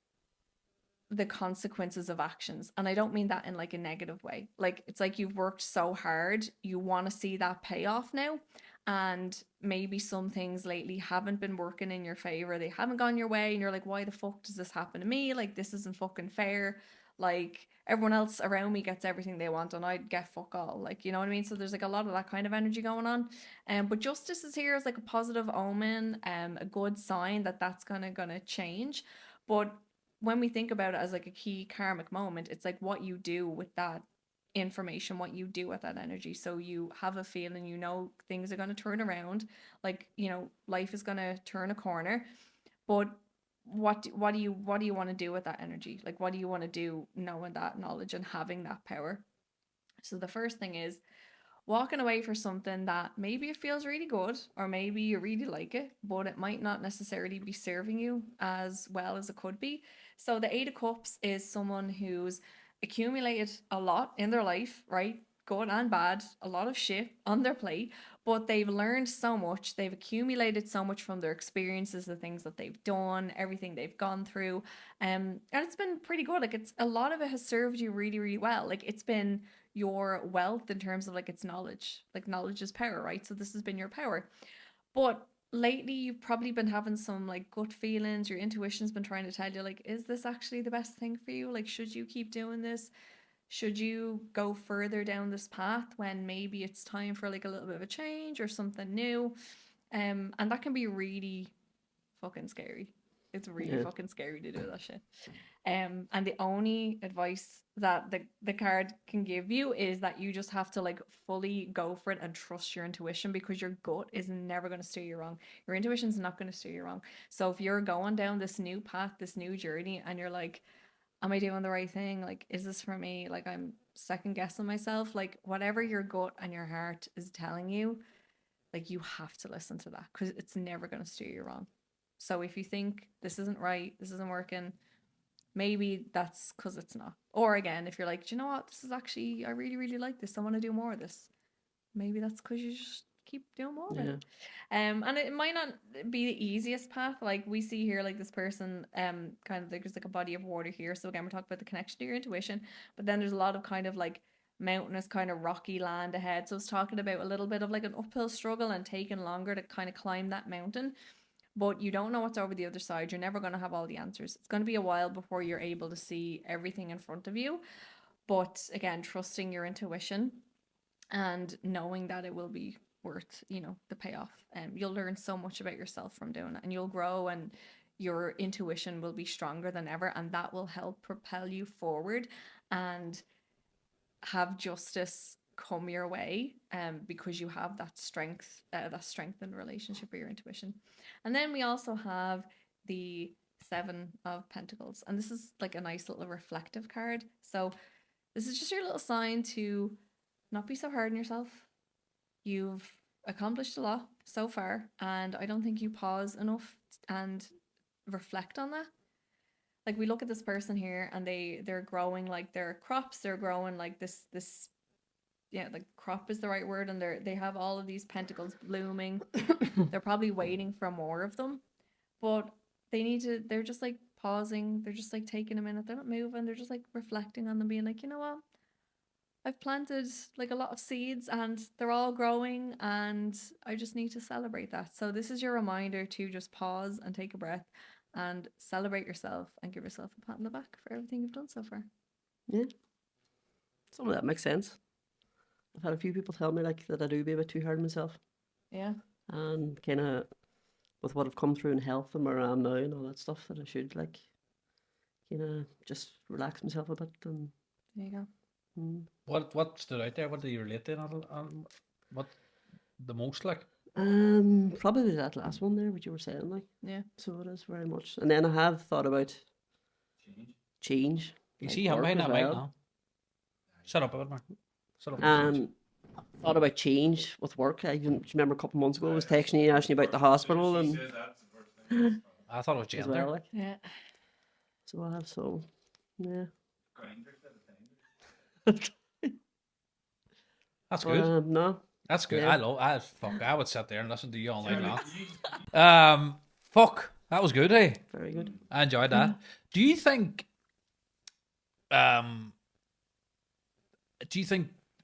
[SPEAKER 4] the consequences of actions. And I don't mean that in like a negative way. Like it's like you've worked so hard, you want to see that payoff now. And maybe some things lately haven't been working in your favor. They haven't gone your way. And you're like, why the fuck does this happen to me? Like, this isn't fucking fair. Like, everyone else around me gets everything they want and I get fuck all. Like, you know what I mean? So there's like a lot of that kind of energy going on. But justice is here as like a positive omen, a good sign that that's gonna change. But when we think about it as like a key karmic moment, it's like what you do with that information, what you do with that energy. So you have a feeling, things are going to turn around, like life is going to turn a corner, but what do you want to do with that energy? Like what do you want to do knowing that knowledge and having that power? So the first thing is walking away for something that maybe it feels really good, or maybe you really like it, but it might not necessarily be serving you as well as it could be. So the 8 of Cups is someone who's accumulated a lot in their life, right? Good and bad, a lot of shit on their plate, but they've learned so much. They've accumulated so much from their experiences, the things that they've done, everything they've gone through. And it's been pretty good. Like a lot of it has served you really, really well. Like it's been your wealth in terms of like it's knowledge. Like knowledge is power, right? So this has been your power. But lately you've probably been having some like gut feelings. Your intuition's been trying to tell you like, is this actually the best thing for you? Like, should you keep doing this? Should you go further down this path when maybe it's time for like a little bit of a change or something new? And that can be really fucking scary. It's really fucking scary to do that shit. And the only advice that the card can give you is that you just have to like fully go for it and trust your intuition, because your gut is never going to steer you wrong. Your intuition's not going to steer you wrong. So if you're going down this new path, this new journey, and you're like, am I doing the right thing? Like, is this for me? Like, I'm second guessing myself. Like, whatever your gut and your heart is telling you, like, you have to listen to that because it's never going to steer you wrong. So if you think this isn't right, this isn't working, maybe that's because it's not. Or again, if you're like, do you know what, this is actually, I really, really like this. I want to do more of this. Maybe that's because you just keep doing more of it. And it might not be the easiest path. Like we see here, like this person, kind of like there's like a body of water here. So again, we're talking about the connection to your intuition, but then there's a lot of kind of like mountainous, kind of rocky land ahead. So it's talking about a little bit of like an uphill struggle and taking longer to kind of climb that mountain. But you don't know what's over the other side. You're never going to have all the answers. It's going to be a while before you're able to see everything in front of you. But again, trusting your intuition and knowing that it will be worth, you know, the payoff. You'll learn so much about yourself from doing it, and you'll grow, and your intuition will be stronger than ever, and that will help propel you forward and have justice come your way, because you have that strengthened relationship with your intuition. And then we also have the 7 of Pentacles, and this is like a nice little reflective card. So this is just your little sign to not be so hard on yourself. You've accomplished a lot so far, and I don't think you pause enough and reflect on that. Like we look at this person here, and they're growing like their crops. They're growing like this yeah, like crop is the right word, and they have all of these pentacles blooming. They're probably waiting for more of them, but they're just like pausing. They're just like taking a minute. They're not moving. They're just like reflecting on them, being like, you know what? I've planted like a lot of seeds and they're all growing, and I just need to celebrate that. So this is your reminder to just pause and take a breath and celebrate yourself and give yourself a pat on the back for everything you've done so far.
[SPEAKER 5] Yeah. Some of that makes sense. I've had a few people tell me like that I do be a bit too hard on myself.
[SPEAKER 4] Yeah.
[SPEAKER 5] And kind of with what I've come through in health and where I am now and all that stuff, that I should like kind of just relax myself a bit. And
[SPEAKER 4] There you go.
[SPEAKER 2] What stood out there? What do you relate to? What the most like?
[SPEAKER 5] Probably that last one there, what you were saying, like.
[SPEAKER 4] Yeah.
[SPEAKER 5] So it is very much. And then I have thought about change.
[SPEAKER 2] You
[SPEAKER 5] like
[SPEAKER 2] see him
[SPEAKER 5] work
[SPEAKER 2] behind
[SPEAKER 5] as
[SPEAKER 2] that mic
[SPEAKER 5] well.
[SPEAKER 2] now. Shut up a bit more. Shut up.
[SPEAKER 5] And I thought about change with work. I even remember a couple of months ago I was texting you, asking you about the hospital and
[SPEAKER 2] I thought it was
[SPEAKER 5] as
[SPEAKER 2] gender.
[SPEAKER 5] well, like.
[SPEAKER 4] Yeah.
[SPEAKER 5] So I have yeah.
[SPEAKER 2] That's good.
[SPEAKER 5] No.
[SPEAKER 2] That's good.
[SPEAKER 5] Yeah.
[SPEAKER 2] I would sit there and listen to you all night long. Fuck. That was good, eh?
[SPEAKER 5] Very good.
[SPEAKER 2] I enjoyed that. Do you think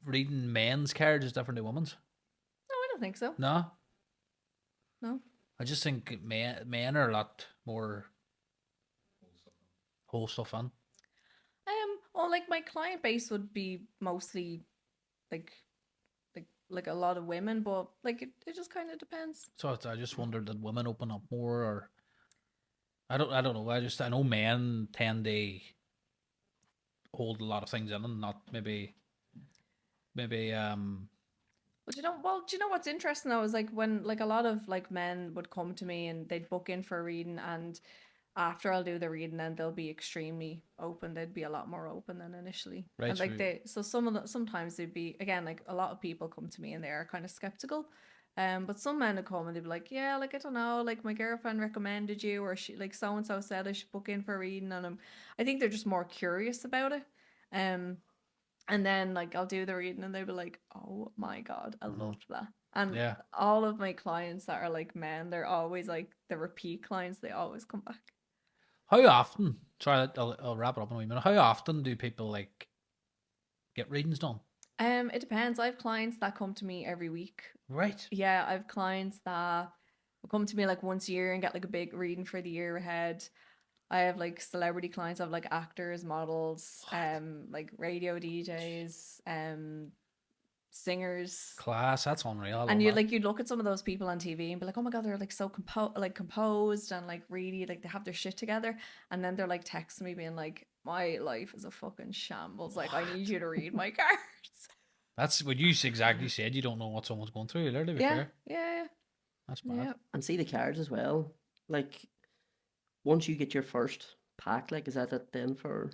[SPEAKER 2] reading men's cards is different to women's?
[SPEAKER 4] No, I don't think so.
[SPEAKER 2] No?
[SPEAKER 4] No.
[SPEAKER 2] I just think men are a lot more wholesome fun.
[SPEAKER 4] Well, like my client base would be mostly like a lot of women, but like it just kind of depends.
[SPEAKER 2] So I just wondered, did women open up more, or I don't know. I know men tend to hold a lot of things in and not maybe.
[SPEAKER 4] Well, do you know what's interesting though is like when like a lot of like men would come to me and they'd book in for a reading, and after I'll do the reading, then they'll be extremely open. They'd be a lot more open than initially.
[SPEAKER 2] Right,
[SPEAKER 4] And like sometimes they'd be, again, like a lot of people come to me and they're kind of skeptical. But some men would come and they'd be like, yeah, like I don't know, like my girlfriend recommended you, or she like so and so said I should book in for a reading, and I think they're just more curious about it. And then like I'll do the reading and they'll be like, oh my God, I loved that. And
[SPEAKER 2] Yeah.
[SPEAKER 4] all of my clients that are like men, they're always like the repeat clients. They always come back.
[SPEAKER 2] How often? Sorry, I'll wrap it up in a wee minute. How often do people like get readings done?
[SPEAKER 4] It depends. I have clients that come to me every week.
[SPEAKER 2] Right.
[SPEAKER 4] Yeah, I have clients that will come to me like once a year and get like a big reading for the year ahead. I have like celebrity clients. I have like actors, models, like radio DJs, singers.
[SPEAKER 2] Class, that's unreal.
[SPEAKER 4] And you'd look at some of those people on TV and be like, oh my God, they're like so composed and like really like they have their shit together. And then they're like texting me being like, my life is a fucking shambles. Like I need you to read my cards.
[SPEAKER 2] That's what you exactly said. You don't know what someone's going through. To be fair.
[SPEAKER 4] Yeah.
[SPEAKER 2] That's bad.
[SPEAKER 4] Yeah.
[SPEAKER 5] And see the cards as well. Like once you get your first pack, like is that it then for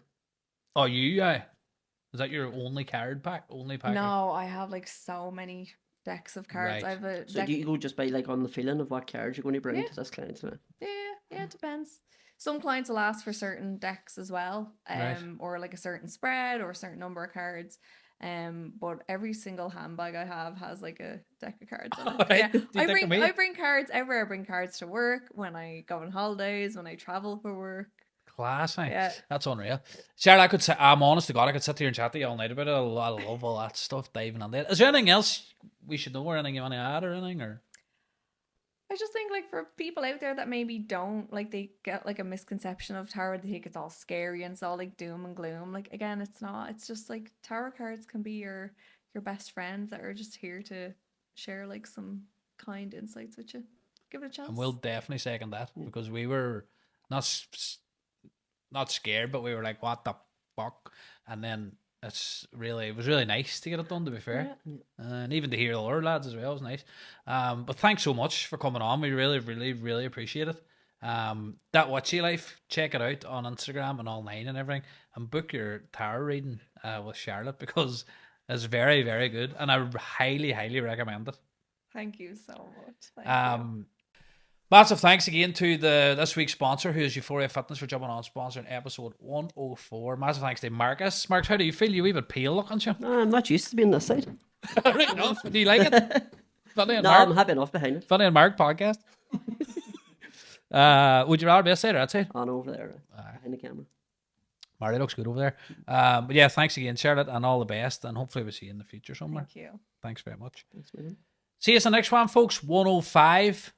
[SPEAKER 2] Oh, you? Is that your only card pack? Only pack?
[SPEAKER 4] No, I have like so many decks of cards.
[SPEAKER 2] Right.
[SPEAKER 4] I have a
[SPEAKER 5] So
[SPEAKER 4] deck.
[SPEAKER 5] do you go just by like on the feeling of what cards you're going to bring
[SPEAKER 4] Yeah.
[SPEAKER 5] to this client tonight?
[SPEAKER 4] Yeah, it depends. Some clients will ask for certain decks as well,
[SPEAKER 2] Right.
[SPEAKER 4] or like a certain spread or a certain number of cards. But every single handbag I have has like a deck of cards in it.
[SPEAKER 2] Right.
[SPEAKER 4] Yeah,
[SPEAKER 2] Do you
[SPEAKER 4] I
[SPEAKER 2] think of me?
[SPEAKER 4] bring cards everywhere. I bring cards to work, when I go on holidays, when I travel for work.
[SPEAKER 2] Class, eh?
[SPEAKER 4] Yeah.
[SPEAKER 2] That's unreal. Sarah, I could say, I'm honest to God, I could sit here and chat to you all night about it. I love all that stuff, diving on that. Is there anything else we should know, or anything you want to add, or anything? Or
[SPEAKER 4] I just think like for people out there that maybe don't like, they get like a misconception of tarot. They think it's all scary and it's all like doom and gloom. Like again, it's not. It's just like tarot cards can be your best friend that are just here to share like some kind insights with you. Give it a chance.
[SPEAKER 2] and we'll definitely second that, because we were not not scared, but we were like, what the fuck? And then it was really nice to get it done, to be fair. And even to hear the other lads as well was nice. But thanks so much for coming on. We really, really, really appreciate it. That Witchy Life, check it out on Instagram and online and everything, and book your tarot reading with Charlotte, because it's very, very good, and I highly, highly recommend it.
[SPEAKER 4] Thank you so much. Thank you.
[SPEAKER 2] Massive thanks again to this week's sponsor, who is Euphoria Fitness, for jumping on sponsoring episode 104. Massive thanks to Marcus. Marcus, how do you feel? You a wee bit pale looking, you?
[SPEAKER 5] No, I'm not used to being this side.
[SPEAKER 2] Right enough. Do you like it? Funny and
[SPEAKER 5] No,
[SPEAKER 2] Mark.
[SPEAKER 5] I'm happy enough behind it.
[SPEAKER 2] Funny and Mark podcast. Would you rather be this side or that side?
[SPEAKER 5] On over there, behind the camera.
[SPEAKER 2] Marty looks good over there. But yeah, thanks again, Charlotte, and all the best. And hopefully we'll see you in the future somewhere.
[SPEAKER 4] Thank you.
[SPEAKER 2] Thanks very much.
[SPEAKER 5] Thanks, man.
[SPEAKER 2] See you in the next one, folks. 105.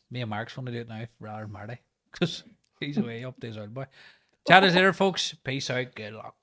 [SPEAKER 2] Me and Mark's going to do it now rather than Marty, because he's away up to his old boy. Chat us later, folks. Peace out. Good luck.